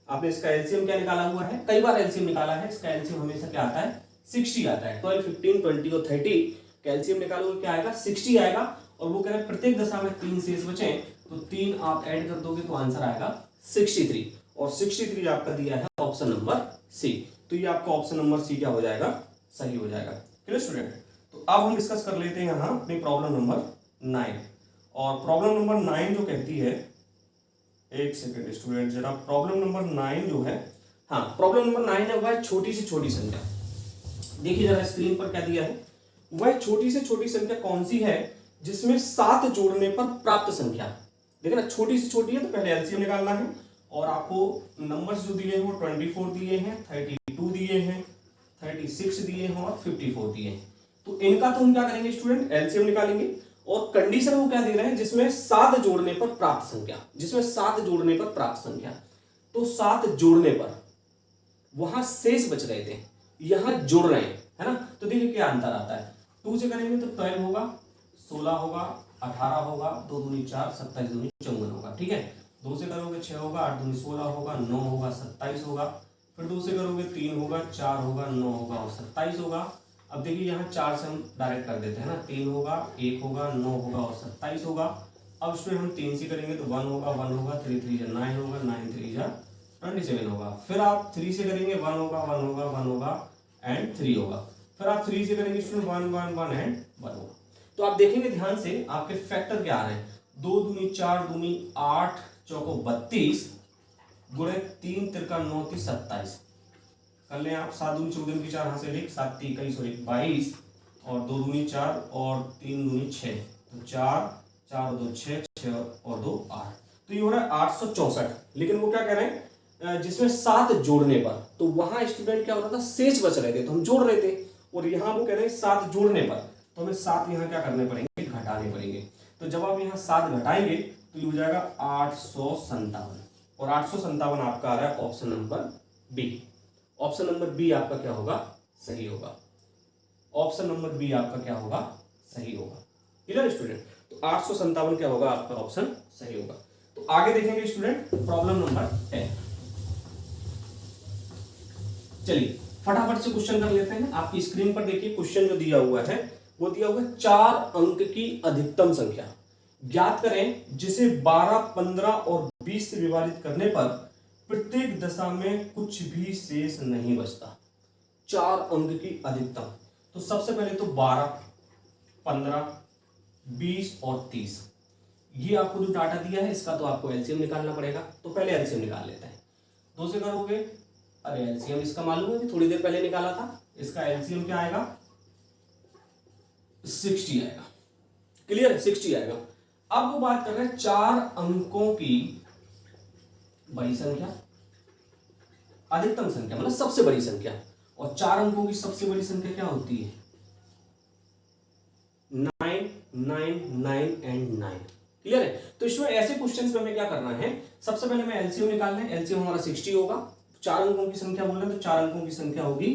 आपने इसका एलसीएम क्या निकाला हुआ है कई बार एलसीएम निकाला है। इसका एलसीएम हमेशा क्या आता है 60 आता है। 12, 15, 20 और 30 कैल्शियम निकालोगे क्या आएगा 60 आएगा और वो कह रहे हैं प्रत्येक दशा में 3 शेष बचे तो 3 आप ऐड कर दोगे तो आंसर आएगा 63 और 63 आपका दिया है ऑप्शन नंबर सी। तो ये आपका ऑप्शन नंबर सी क्या हो जाएगा, सही हो जाएगा। Clear student. तो अब हम डिस्कस कर लेते हैं यहाँ अपनी प्रॉब्लम नंबर 9। और प्रॉब्लम नंबर 9 जो कहती है, एक सेकेंड स्टूडेंट जरा, प्रॉब्लम नंबर 9 जो है, हाँ प्रॉब्लम नंबर 9 है वह छोटी से छोटी संख्या। देखिए जरा स्क्रीन पर क्या दिया है, वह छोटी से छोटी संख्या कौन सी है जिसमें 7 जोड़ने पर प्राप्त संख्या। देखिए ना, छोटी से छोटी है तो पहले एलसीएम निकालना है। और आपको नंबर्स जो दिए हैं वो 24 दिए हैं, 32 दिए हैं, 36 दिए हैं और 54 दिए हैं। तो इनका तो हम क्या करेंगे स्टूडेंट, एलसीएम निकालेंगे। और कंडीशन वो क्या दे रहे हैं, जिसमें 7 जोड़ने पर प्राप्त संख्या, जिसमें 7 जोड़ने पर प्राप्त संख्या। तो 7 जोड़ने पर वहां शेष बच रहे थे, यहां जोड़ रहे हैं, है ना। तो देखिए क्या अंतर आता है, 2 से करेंगे तो 12 होगा, 16 होगा, 18 होगा, 2 दूनी 4, 27 दूनी 54 होगा। ठीक है, 2 से करोगे 6 होगा, 8 दूनी 16 होगा, 9 होगा, 27 होगा। फिर 2 से करोगे 3 होगा, 4 होगा, 9 होगा और 27 होगा। अब देखिए यहाँ 4 से हम डायरेक्ट कर देते हैं ना, 3 होगा, 1 होगा, 9 होगा और 27 होगा। अब स्टूडेंट हम 3 से करेंगे तो 1 होगा, 1 होगा, 3 3 जा 9 होगा, 9 3 जा 27 होगा। फिर आप 3 से करेंगे 1 होगा, 1 होगा, 1 होगा एंड 3 होगा। फिर आप 3 से करेंगे स्टूडेंट 1 1 1 एंड 1 होगा। तो आप देखेंगे ध्यान से आपके फैक्टर क्या आ रहे हैं, 2 दूनी 4 दूनी 8 चौको 32 गुणे 3 तिरका 9 3 27 कर लें आप। 7 दूनी 14 की 4 हाथ से लिख, 7 3 21 और 1 22 और 2 दूनी 4 और 3 दूनी 6, तो 4 4 और 2 6 6 और 2 8। तो ये हो रहा है 864। लेकिन वो क्या कह रहे हैं, जिसमें 7 जोड़ने पर, तो वहां स्टूडेंट क्या होता था, शेष बच रहे थे तो हम जोड़ रहे थे। और यहाँ वो कह रहे हैं 7 जोड़ने पर, तो हमें 7 यहाँ क्या करने पड़ेंगे, घटाने पड़ेंगे। तो जब आप यहाँ 7 घटाएंगे तो ये हो जाएगा 857। और 857 आपका आ रहा है option number B. Option number B आपका क्या होगा, सही होगा। ऑप्शन नंबर बी आपका क्या होगा, सही होगा। Clear student. तो 857 क्या होगा आपका ऑप्शन सही होगा। तो आगे देखेंगे स्टूडेंट प्रॉब्लम नंबर 10। चलिए फटाफट से क्वेश्चन कर लेते हैं। आपकी स्क्रीन पर देखिए क्वेश्चन जो दिया हुआ है वो दिया हुआ है 4 अंक की अधिकतम संख्या ज्ञात करें जिसे 12, 15 और 20 से विभाजित करने पर प्रत्येक दशा में कुछ भी शेष नहीं बचता। 4 अंक की अधिकतम, तो सबसे पहले तो 12, 15, 20 और 30, ये आपको जो डाटा दिया है इसका तो आपको एलसीएम निकालना पड़ेगा। तो पहले एलसीएम निकाल लेते हैं। 2 से करोगे, अरे एलसीएम इसका मालूम है कि थोड़ी देर पहले निकाला था, इसका एलसीएम क्या आएगा, 60 आएगा। क्लियर है, 60 आएगा। अब वो बात कर रहे हैं 4 अंकों की बड़ी संख्या, अधिकतम संख्या मतलब सबसे बड़ी संख्या। और 4 अंकों की सबसे बड़ी संख्या क्या होती है, 9 9 9 एंड 9। क्लियर है। तो इसमें ऐसे क्वेश्चंस में हमें क्या करना है, सबसे पहले हमें एलसीएम निकालना है। एलसीएम हमारा 60 होगा। 4 अंकों की संख्या बोल रहे हैं तो 4 अंकों की संख्या होगी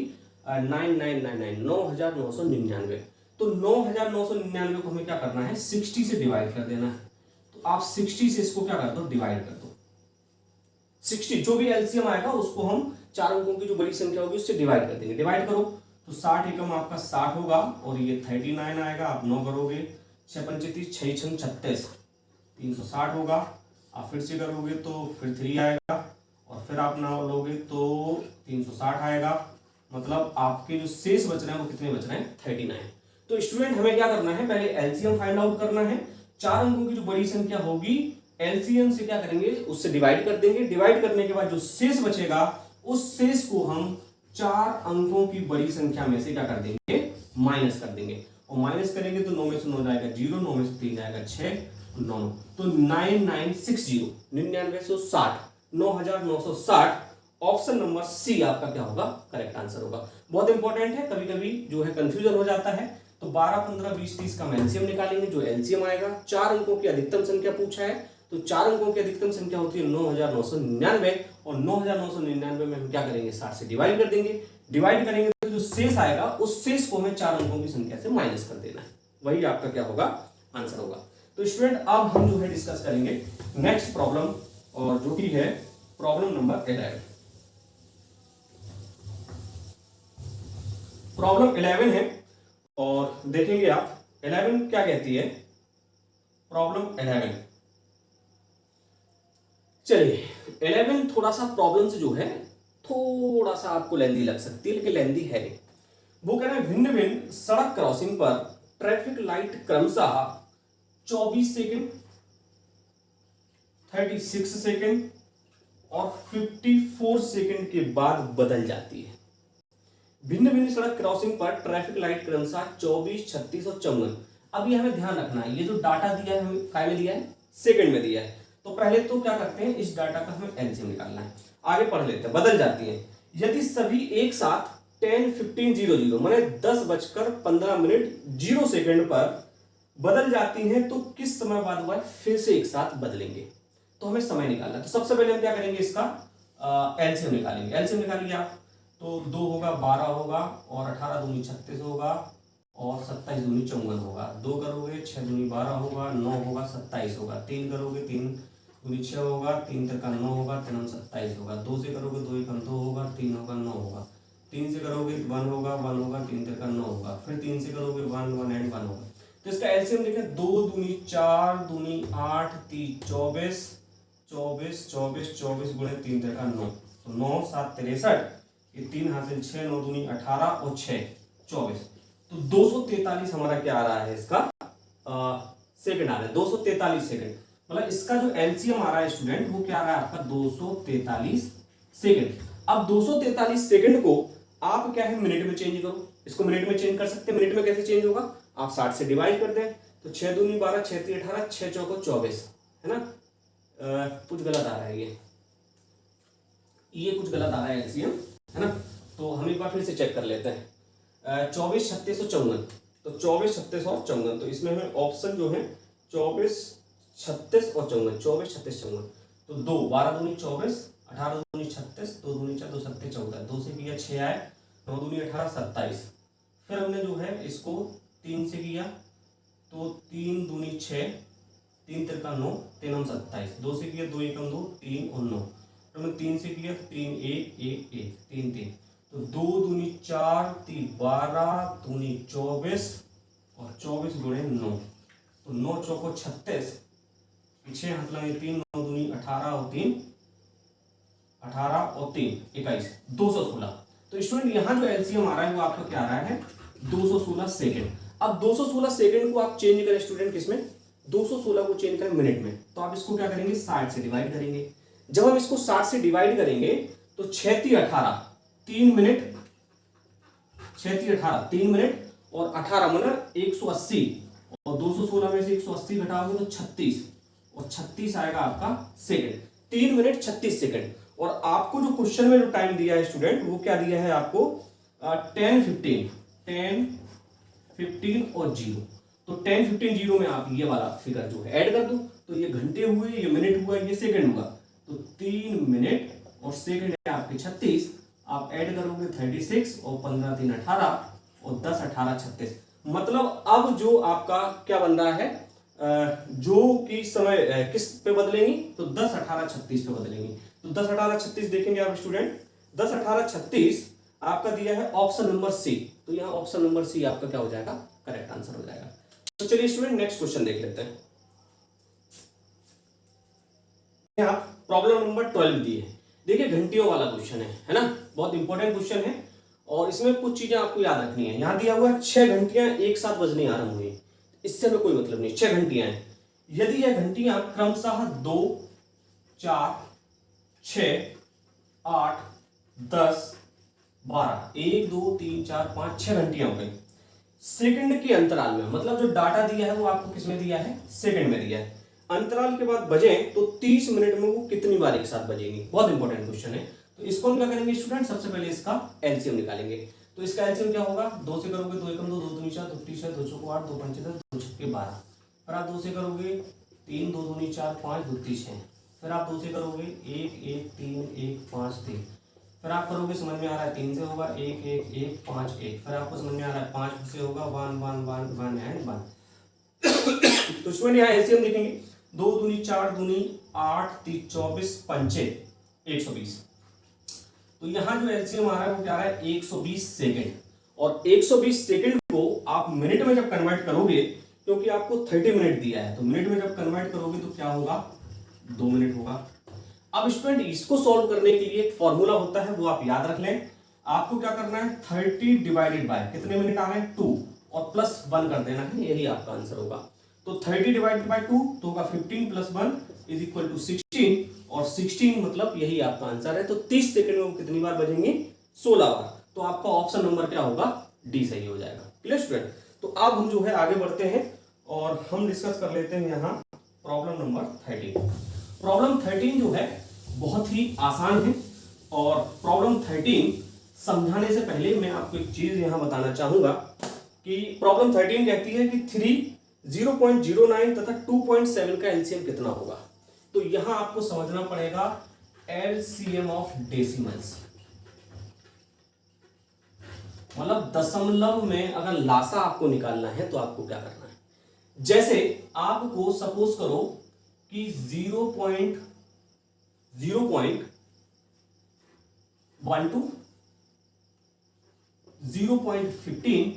9999, 9999। तो 9999 को हमें क्या करना है, 60 से डिवाइड कर देना है। तो आप 60 से इसको क्या कर दो, डिवाइड कर दो। 60 जो भी एलसीएम आएगा उसको हम 4 अंकों की जो बड़ी संख्या होगी उससे डिवाइड कर देंगे। डिवाइड करो तो 60 एकम आपका 60 होगा और ये 39 आएगा। आप 9 करोगे, 6 पंचे 6 6 36, 360 होगा। आप फिर से करोगे तो फिर 3 आएगा और फिर आप 9 लोगे तो 360 आएगा। मतलब आपके जो शेष बच रहे हैं वो कितने बच रहे हैं, 39। तो स्टूडेंट हमें क्या करना है, पहले एलसीएम फाइंड आउट करना है। 4 अंकों की जो बड़ी संख्या होगी एलसीएम से क्या करेंगे, उससे डिवाइड कर देंगे। डिवाइड करने के बाद जो शेष बचेगा उस शेष को हम 4 अंकों की बड़ी संख्या में से क्या कर देंगे, माइनस कर देंगे। और माइनस करेंगे तो 9 में से 9 जाएगा 0, 9 में से 3 जाएगा 6, 9। तो 9960, 9960, 9960 ऑप्शन नंबर सी आपका क्या होगा, करेक्ट आंसर होगा। बहुत इंपॉर्टेंट है, कभी कभी जो है कंफ्यूजन हो जाता है। तो 12, 15, 20, 30 का एलसीएम निकालेंगे। जो एलसीएम आएगा, 4 अंकों की अधिकतम संख्या पूछा है तो 4 अंकों की अधिकतम संख्या होती है 9999 और 9999 में हम क्या करेंगे, 60 से डिवाइड कर देंगे। डिवाइड करेंगे तो जो शेष आएगा उस शेष को हमें 4 अंकों की संख्या से माइनस कर देना है। वही आपका क्या होगा, आंसर होगा। तो स्टूडेंट अब हम जो है डिस्कस करेंगे नेक्स्ट प्रॉब्लम, और जो कि है प्रॉब्लम नंबर 11। प्रॉब्लम 11 है और देखेंगे आप 11 क्या कहती है। प्रॉब्लम 11, चलिए 11 थोड़ा सा प्रॉब्लम से जो है थोड़ा सा आपको लेंदी लग सकती है, लेकिन लेंदी है नहीं। वो कह रहे हैं भिन्न भिन्न सड़क क्रॉसिंग पर ट्रैफिक लाइट क्रमशः 24 सेकंड, 36 सेकंड और 54 सेकंड के बाद बदल जाती है। भिन्न भिन्न सड़क क्रॉसिंग पर ट्रैफिक लाइट क्रमशः 24, 36 और 54। अब ये हमें ध्यान रखना है, ये जो डाटा दिया है हमें काय में दिया है, सेकंड में दिया है। तो पहले तो क्या करते हैं, इस डाटा का हमें एलसीएम निकालना है। आगे पढ़ लेते हैं। बदल जाती है यदि सभी एक साथ 10:15:00 माने 10:15 पर बदल जाती हैं तो किस समय बाद वह फिर से एक साथ बदलेंगे। तो हमें समय निकालना है। तो सबसे पहले हम क्या करेंगे, इसका एलसीएम निकालेंगे। एलसीएम निकालिए आप, तो 2 होगा 12 होगा और 18 दूनी 36 होगा और 27 दूनी 54 होगा। 2 करोगे 6 दूनी 12 होगा, 9 होगा 27 होगा। 3 करोगे 3 दूनी 6 होगा, 3 तक का 9 होगा, 3 27 होगा। 2 से करोगे 2 1 2 होगा, 3 होगा 9 होगा। 3 से करोगे 1 होगा, 1 होगा, 3 तक का 9 होगा। फिर 3 से करोगे 1 1 एंड 1 होगा। तो इसका एलसीएम देखें, 2 दूनी 4 दूनी 8 3 24 24 24 24 गुणे 3 तक का 9, तो 9 7 63, ये 3 हासिल 6 9 दूनी 18 और 6 24। तो 243 हमारा क्या आ रहा है, इसका सेकंड आ रहा है 243 सेकंड। मतलब इसका जो एलसीएम आ रहा है स्टूडेंट, वो क्या आ रहा है आपका 243 सेकंड। अब 243 सेकंड को आप क्या है मिनट में चेंज करो। इसको मिनट में चेंज कर सकते हैं। मिनट में कैसे चेंज होगा, आप 60 से डिवाइड कर दें तो 6 दूनी 12 6 3 18 6 चौको 24 है ना। कुछ गलत आ रहा है, ये कुछ गलत आ रहा है एलसीएम है ना। तो हम एक बार फिर से चेक कर लेते हैं। 24 36 और 54, तो 24 36 और 54। तो इसमें हमें ऑप्शन जो है 24 36 और 54, 24 36 54। तो 2 12 दूनी 24 18 दूनी 36 2 दूनी 4 2 7 14, 2 से किया 6 आए, 9 दूनी 18 27। फिर हमने जो है इसको 3 से किया तो 3 दूनी 6 3 तिरका 9 3 हम 27। 2 से किया 2 1 2 3 और 9। तो हमने 3 से किया 3 1 1 1 3 3। तो 2 दूनी 4 3 12 दूनी 24 और 24 गुणे 9, तो 9 चौको 36, 6 हाथ लगे 3 9 दूनी 18 और 3 18 और 3 21 216। तो स्टूडेंट यहाँ जो एलसीएम आ रहा है वो आपका क्या आ रहा है 216 सेकंड। अब 216 सेकंड को आप चेंज करें स्टूडेंट किसमें, 216 को चेंज करें मिनट में। तो आप इसको क्या करेंगे 60 से डिवाइड करेंगे। जब हम इसको 60 से डिवाइड करेंगे तो 6 3 18 3 मिनट, 6 3 18 3 मिनट और 18 माना 180 और 216 में से 180 घटाओगे तो 36 और 36 आएगा आपका सेकंड। 3 minute 36 second. और आपको जो क्वेश्चन में जो टाइम दिया है स्टूडेंट वो क्या दिया है आपको 10 15 और 0। तो 10 15 0 में आप ये वाला फिगर जो है ऐड कर दो, तो ये घंटे हुए, ये मिनट हुआ, ये सेकंड हुआ। तो 3 मिनट और सेकंड है आपके 36, आप ऐड करोगे 36 और 15 3 18 और 10 18 36। मतलब अब जो आपका क्या बन रहा है, जो कि समय किस पे बदलेंगी, तो 10 18 36 पे बदलेंगी। तो 10 18 36 देखेंगे आप स्टूडेंट, 10 18 36 आपका दिया है ऑप्शन नंबर सी। तो यहाँ ऑप्शन नंबर सी आपका क्या हो जाएगा, करेक्ट आंसर हो जाएगा। तो चलिए स्टूडेंट नेक्स्ट क्वेश्चन देख लेते हैं। यहाँ प्रॉब्लम नंबर 12 दी है। देखिए घंटियों वाला क्वेश्चन है ना, बहुत इंपॉर्टेंट क्वेश्चन है और इसमें कुछ चीजें आपको याद रखनी है। यहाँ दिया हुआ है 6 घंटियां एक साथ बजनी आरंभ हुई, इससे हमें कोई मतलब नहीं, 6 घंटियां हैं। यदि यह घंटियां क्रमशः 2 4 6 8 10 12 1 2 3 4 5 6 घंटियां हो गई सेकंड के अंतराल में। मतलब जो डाटा दिया है वो आपको किसमें दिया है, सेकंड में दिया है। अंतराल के बाद बजे तो 30 मिनट में वो कितनी बार एक साथ बजेंगी। बहुत इंपॉर्टेंट क्वेश्चन है। तो इसको हम क्या करेंगे स्टूडेंट, सबसे पहले इसका एलसीएम निकालेंगे। तो इसका एलसीएम क्या होगा, 2 से करोगे 2 एकम 2 2 दूनी 4 2 3 2 चौको 8 2 5 10 2 छक्के 12। फिर आप 2 से करोगे 3 2 दूनी 4 5 2 3 6। फिर आप 2 से करोगे 1 1 3 1 5 3। फिर आप करोगे, समझ में आ रहा है 3 से होगा 1 1 1 5 1। फिर आपको समझ में आ रहा है 5 से होगा 1 1 1 1 एंड 1। तो स्टूडेंट यहाँ एलसीएम देखेंगे, 2 दूनी 4 दूनी 8 3 24 पंचे 120। तो यहाँ जो एलसीएम आ रहा है वो क्या आ रहा है 120 सेकंड। और 120 सेकंड को आप मिनट में जब कन्वर्ट करोगे, क्योंकि आपको 30 मिनट दिया है, तो मिनट में जब कन्वर्ट करोगे तो क्या होगा 2 मिनट होगा। अब स्टूडेंट इसको सॉल्व करने के लिए एक फॉर्मूला होता है, वो आप याद रख लें। आपको क्या करना है, 30 डिवाइडेड बाय कितने में निकालना है 2 और प्लस 1 कर देना है, यही आपका आंसर होगा। तो 30 डिवाइडेड बाय 2 तो होगा 15 प्लस 1 इज इक्वल टू 16 और 16 मतलब यही आपका आंसर है। तो 30 सेकंड में वो कितनी बार बजेंगे, 16 बार। तो आपका ऑप्शन नंबर क्या होगा, डी सही हो जाएगा। Clear student. तो अब हम जो है आगे बढ़ते हैं और हम डिस्कस कर लेते हैं यहाँ प्रॉब्लम नंबर 13। प्रॉब्लम 13 जो है बहुत ही आसान है और प्रॉब्लम 13 समझाने से पहले मैं आपको एक चीज यहां बताना चाहूंगा कि प्रॉब्लम 13 कहती है कि 3 0.09 तथा 2.7 का एलसीएम कितना होगा। तो यहां आपको समझना पड़ेगा एलसीएम ऑफ डेसिमल्स, मतलब दशमलव में अगर लासा आपको निकालना है तो आपको क्या करना है। जैसे आपको सपोज करो कि 0.12 0.15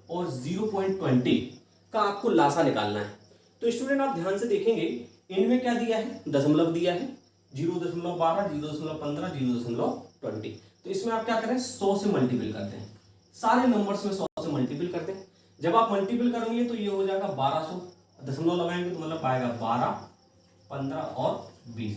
और 0.20 का आपको लासा निकालना है। तो स्टूडेंट आप ध्यान से देखेंगे इनमें क्या दिया है, दशमलव दिया है 0.12 0.15 0.20। तो इसमें आप क्या करें, 100 से मल्टीपल करते हैं, सारे नंबर्स में 100 से मल्टीपल करते हैं। जब आप मल्टीपल करेंगे तो ये हो जाएगा 1200, दशमलव लगाएंगे तो मतलब आएगा 12, 15 और 20।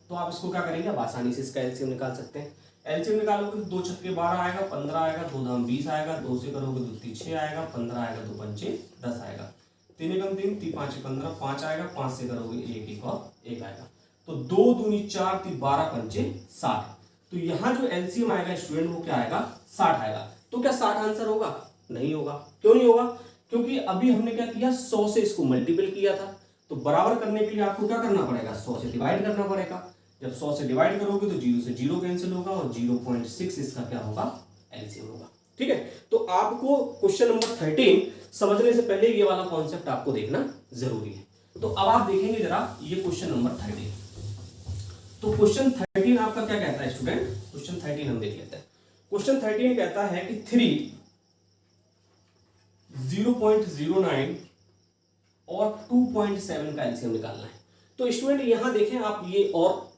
तो आप इसको क्या करेंगे, आप आसानी से इसका एलसीएम निकाल सकते हैं। एलसीएम निकालोगे तो 2 छक्के 12 आएगा, 15 आएगा, 2 दाम 20 आएगा, 2 से करोगे तो 3 6 आएगा, 15 आएगा, 2 पंचे 10 आएगा, 3 एकम 3 3 5 15 5 आएगा, 5 से करोगे 1 1 और 1 आएगा। तो 2 दूनी 4 3 12 पंचे 60। तो यहाँ जो एलसीएम आएगा स्टूडेंट वो क्या आएगा, 60 आएगा। तो क्या 60 आंसर होगा, नहीं होगा। क्यों नहीं होगा, क्योंकि अभी हमने क्या किया, 100 से इसको मल्टीपल किया था। तो बराबर करने के लिए आपको क्या करना पड़ेगा, 100 से डिवाइड करना पड़ेगा। जब 100 से डिवाइड करोगे तो 0 से 0 कैंसिल होगा और 0.6 इसका क्या होगा, एलसीएम होगा। ठीक है। तो आपको क्वेश्चन नंबर 13 समझने से पहले ये वाला कॉन्सेप्ट आपको देखना जरूरी है। तो अब आप देखेंगे जरा ये क्वेश्चन नंबर 13। तो क्वेश्चन 13 आपका क्या कहता है स्टूडेंट, क्वेश्चन 13 हम देख लेते हैं। क्वेश्चन 13 कहता है कि 3 0.09 और 2.7 का एलसीएम निकालना है। तो स्टूडेंट यहां देखें आप, ये और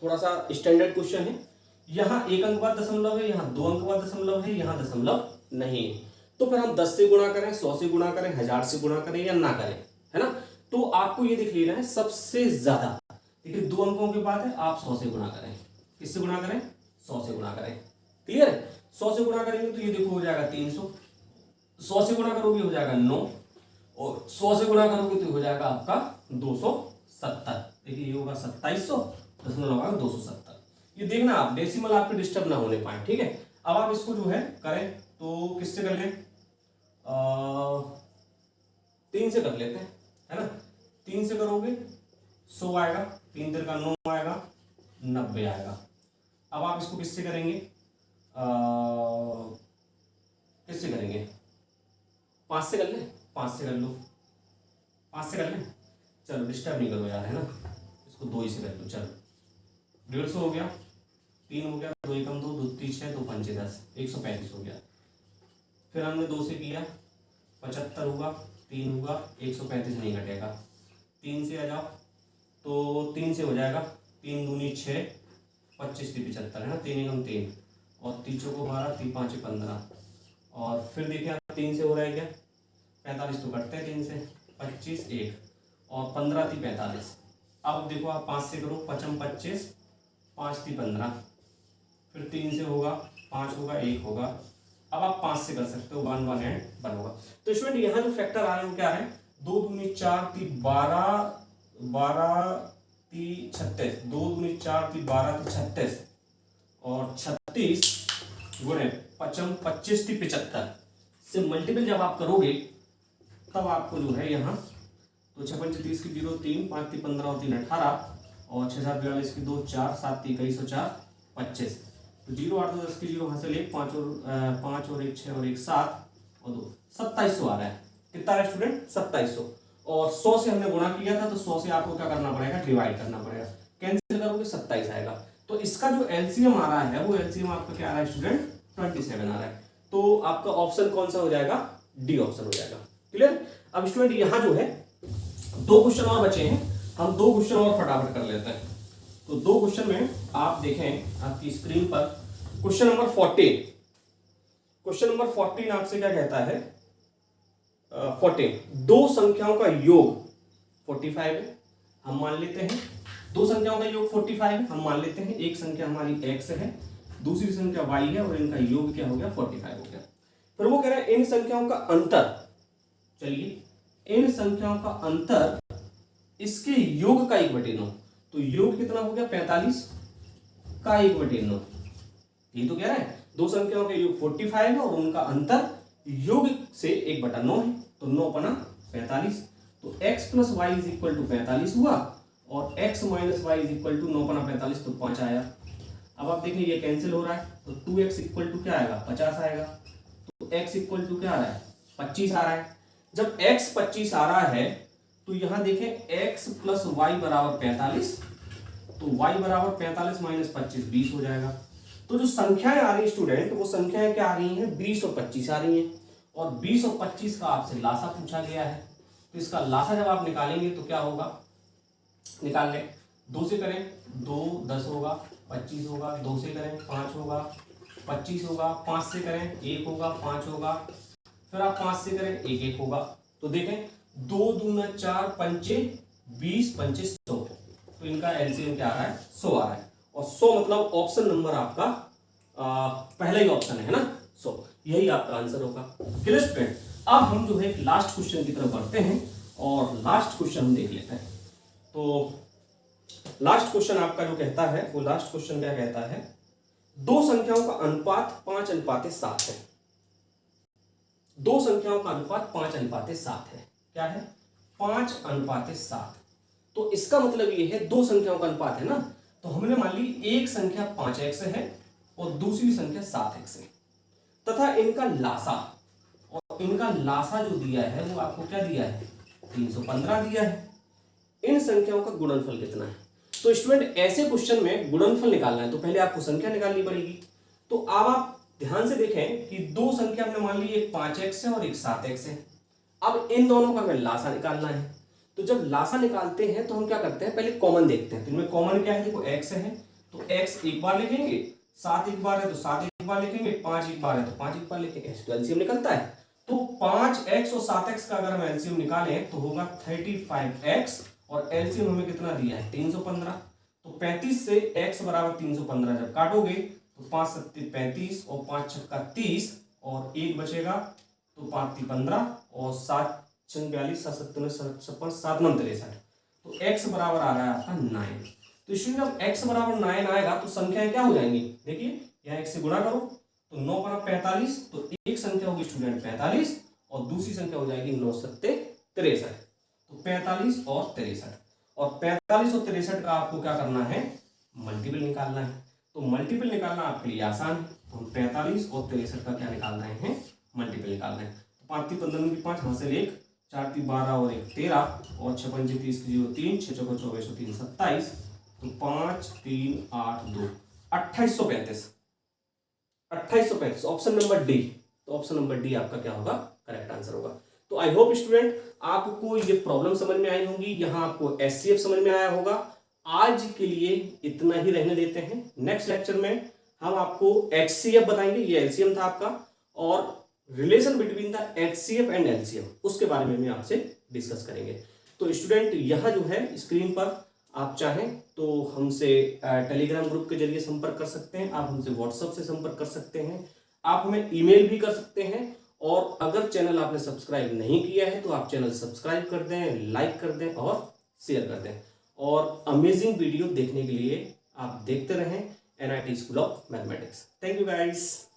थोड़ा सा स्टैंडर्ड क्वेश्चन है। यहां 1 अंक बाद दशमलव है, यहां 2 अंक बाद दशमलव है, यहां दशमलव नहीं है। तो फिर हम 10 से गुणा करें, 100 से गुणा करें, 1000 से गुणा करें या ना करें, है ना। तो आपको ये देख लेना है सबसे ज्यादा, देखिए 2 अंकों के बाद है, आप 100 से गुणा करें। किससे गुणा करें, 100 से गुणा करें। क्लियर है। 100 से गुणा करेंगे तो ये देखो हो जाएगा 300, 100 से गुणा करोगे हो जाएगा 9 और 100 से गुणा करोगे तो हो जाएगा आपका 270। देखिए ये होगा 2700, दशमलव होगा 270। ये देखना आप डेसिमल आपके डिस्टर्ब ना होने पाए। ठीक है। अब आप इसको जो है करें तो किससे कर लें, 3 से कर लेते हैं, है ना। 3 से करोगे 100 आएगा, 3 3 का 9 आएगा, 90 आएगा। अब आप इसको किससे करेंगे, किससे करेंगे, 5 से कर लें, 5 से कर लो, 5 से कर लें। चलो डिस्टर्ब नहीं करो यार, है ना। इसको 2 ही से कर लो। चलो 150 हो गया, 3 हो गया, 2 एकम 2 2 3 6 2 5 10, 135 हो गया। फिर हमने 2 से किया 75 होगा, 3 होगा, 135 नहीं घटेगा। 3 से आ जाओ तो 3 से हो जाएगा, 3 दूनी 6 25 3 75, है ना। 3 एकम 3 और 3 चौको 12 3 5 15 और फिर देखिए 3 से हो रहा है क्या, 45 तो कटते हैं 3 से, 25 1 और 15 3 45। अब देखो आप 5 से करो, 55 25 5 3 15, फिर 3 से होगा 5 होगा 1 होगा। अब आप 5 से कर सकते हो, 1 1 एंड 1 होगा। तो स्टूडेंट यहाँ जो फैक्टर आ रहे हैं वो क्या है, 2 दूनी 4 3 12 12 3 36, 2 दूनी 4 3 12 3 36 और 36 गुणे 55 25 3 75 से मल्टीपल जब आप करोगे तब आपको जो है यहाँ तो 6 5 30 की 0 3 5 3 15 और 3 18 और 6 7 42 की 2 4 7 3 21 4 25। तो 0 8 2 10 की 0 हासिल 1 5 और 1 6 और 1 7 और 2 2700 आ रहा है। कितना है स्टूडेंट, 2700। और 100 से हमने गुणा किया था तो 100 से आपको क्या करना पड़ेगा, डिवाइड करना पड़ेगा। कैंसिल करोगे 27 आएगा। तो इसका जो एलसीएम आ रहा है वो एलसीएम आपका क्या आ रहा है स्टूडेंट, 27 आ रहा है। तो आपका ऑप्शन कौन सा हो जाएगा, डी ऑप्शन हो जाएगा। क्लियर। अब स्टूडेंट यहाँ जो है 2 क्वेश्चन और बचे हैं, हम 2 क्वेश्चन और फटाफट कर लेते हैं। तो दो क्वेश्चन में आप देखें आपकी स्क्रीन पर क्वेश्चन नंबर 14। क्वेश्चन नंबर 14 आपसे क्या कहता है, 14 दो संख्याओं का योग 45 है, हम मान लेते हैं। दो संख्याओं का योग 45 है, हम मान लेते हैं। एक संख्या हमारी x है, दूसरी संख्या y है, और इनका योग क्या हो गया, 45 हो गया। फिर वो कह रहे हैं इन संख्याओं का अंतर, चलिए इन संख्याओं का अंतर इसके योग का 1/9। तो योग कितना हो गया, 45 का 1/9। ये तो कह रहा है दो संख्याओं का योग 45 है और उनका अंतर योग से 1/9 है। तो 9×45, तो x + y = 45 हुआ, और x - y = 9×45, तो 5 आया। अब आप देखें ये कैंसिल हो रहा है, तो 2x = क्या आएगा, 50 आएगा। तो x = क्या आ रहा है, 25 आ रहा है। जब x 25 आ रहा है तो यहां देखें x + y = 45, तो y = 45 - 25 20 हो जाएगा। तो जो संख्याएं आ रही है स्टूडेंट, वो संख्याएं क्या आ रही हैं, 20 और 25 आ रही हैं। और 20 और 25 का आपसे लासा पूछा गया है, तो इसका लासा जब आप निकालेंगे तो क्या होगा, निकाल लें। 2 से करें 2 10 होगा, 25 होगा। 2 से करें 5 होगा, 25 होगा। 5 से करें 1 होगा, 5 होगा। फिर आप 5 से करें 1 1 होगा। तो देखें 2 दूना 4, 5 20, 5 100। तो इनका एलसीएम क्या आ रहा है, 100 आ रहा है। और 100 मतलब ऑप्शन नंबर आपका पहला ही ऑप्शन है ना, 100। यही आपका आंसर होगा। क्लियर स्टूडेंट, अब हम जो है लास्ट क्वेश्चन की तरफ बढ़ते हैं और लास्ट क्वेश्चन हम देख लेते हैं। तो लास्ट क्वेश्चन आपका जो कहता है, वो लास्ट क्वेश्चन क्या कहता है, दो संख्याओं का अनुपात 5:7 है। दो संख्याओं का अनुपात 5:7 है। क्या है, 5:7। तो इसका मतलब ये है दो संख्याओं का अनुपात है ना, तो हमने मान ली एक संख्या 5x है और दूसरी संख्या 7x है, तथा इनका लासा, और इनका लासा जो दिया है वो आपको क्या दिया है, 315 दिया है। इन संख्याओं का गुणनफल कितना है। तो स्टूडेंट ऐसे क्वेश्चन में गुणनफल निकालना है तो पहले आपको संख्या निकालनी पड़ेगी। तो अब आप ध्यान से देखें कि दो संख्या हमने मान ली, एक 5x है और एक 7x है। अब इन दोनों का हमें लासा निकालना है। तो जब लासा निकालते हैं तो हम क्या करते हैं, पहले कॉमन देखते हैं। तो इनमें कॉमन क्या है, देखो x है तो x एक बार लिखेंगे, 7 एक बार है तो 7 एक बार लिखेंगे, 5 एक बार है तो 5 एक बार लिखेंगे। तो एलसीएम निकलता है। तो 5x और 7x का अगर हम एलसीएम निकालें तो होगा 35x, और एलसीएम हमें कितना दिया है, 315। तो 35 से x = 315 जब काटोगे तो 5 7 35 और 5 6 30, और 1 बचेगा तो 5 3 15 और 7 6 42 7 7 56 7 9 63। तो x बराबर आ रहा है आपका 9। तो इसमें जब x = 9 आएगा तो संख्याएं क्या हो जाएंगी, देखिए यहाँ 1 से गुणा करो तो 9 × 45, तो एक संख्या होगी स्टूडेंट 45 और दूसरी संख्या हो जाएगी 9 7 63। तो 45 और 63, और 45 और 63 का आपको क्या करना है, मल्टीपल निकालना है। तो मल्टीपल निकालना आपके लिए आसान है। तो 45 और 63 का क्या निकालना है, मल्टीपल निकालना है। तो 5 3 15 की 5 हासिल 1, 4 3 12 और 1 13, और 6 5 30 की 0 3, 6 4 24 और 3 27। तो 5 3 8 2 2835। 2835 ऑप्शन नंबर डी। तो ऑप्शन नंबर डी आपका क्या होगा, करेक्ट आंसर होगा। तो आई होप स्टूडेंट आपको ये प्रॉब्लम समझ में आई होगी, यहाँ आपको एचसीएफ समझ में आया होगा। आज के लिए इतना ही रहने देते हैं। नेक्स्ट लेक्चर में हम आपको एचसीएफ बताएंगे, ये एलसीएम था आपका, और relation between the HCF and LCM उसके बारे में हम आपसे डिस्कस करेंगे। तो स्टूडेंट यहाँ जो है स्क्रीन पर आप चाहें तो हमसे टेलीग्राम ग्रुप के जरिए संपर्क कर सकते हैं, आप हमसे व्हाट्सएप से संपर्क कर सकते हैं, आप हमें ईमेल भी कर सकते हैं। और अगर चैनल आपने सब्सक्राइब नहीं किया है तो आप चैनल सब्सक्राइब कर दें, लाइक कर दें और शेयर कर दें। और अमेजिंग वीडियो देखने के लिए आप देखते रहें NIT school of mathematics. Thank you guys.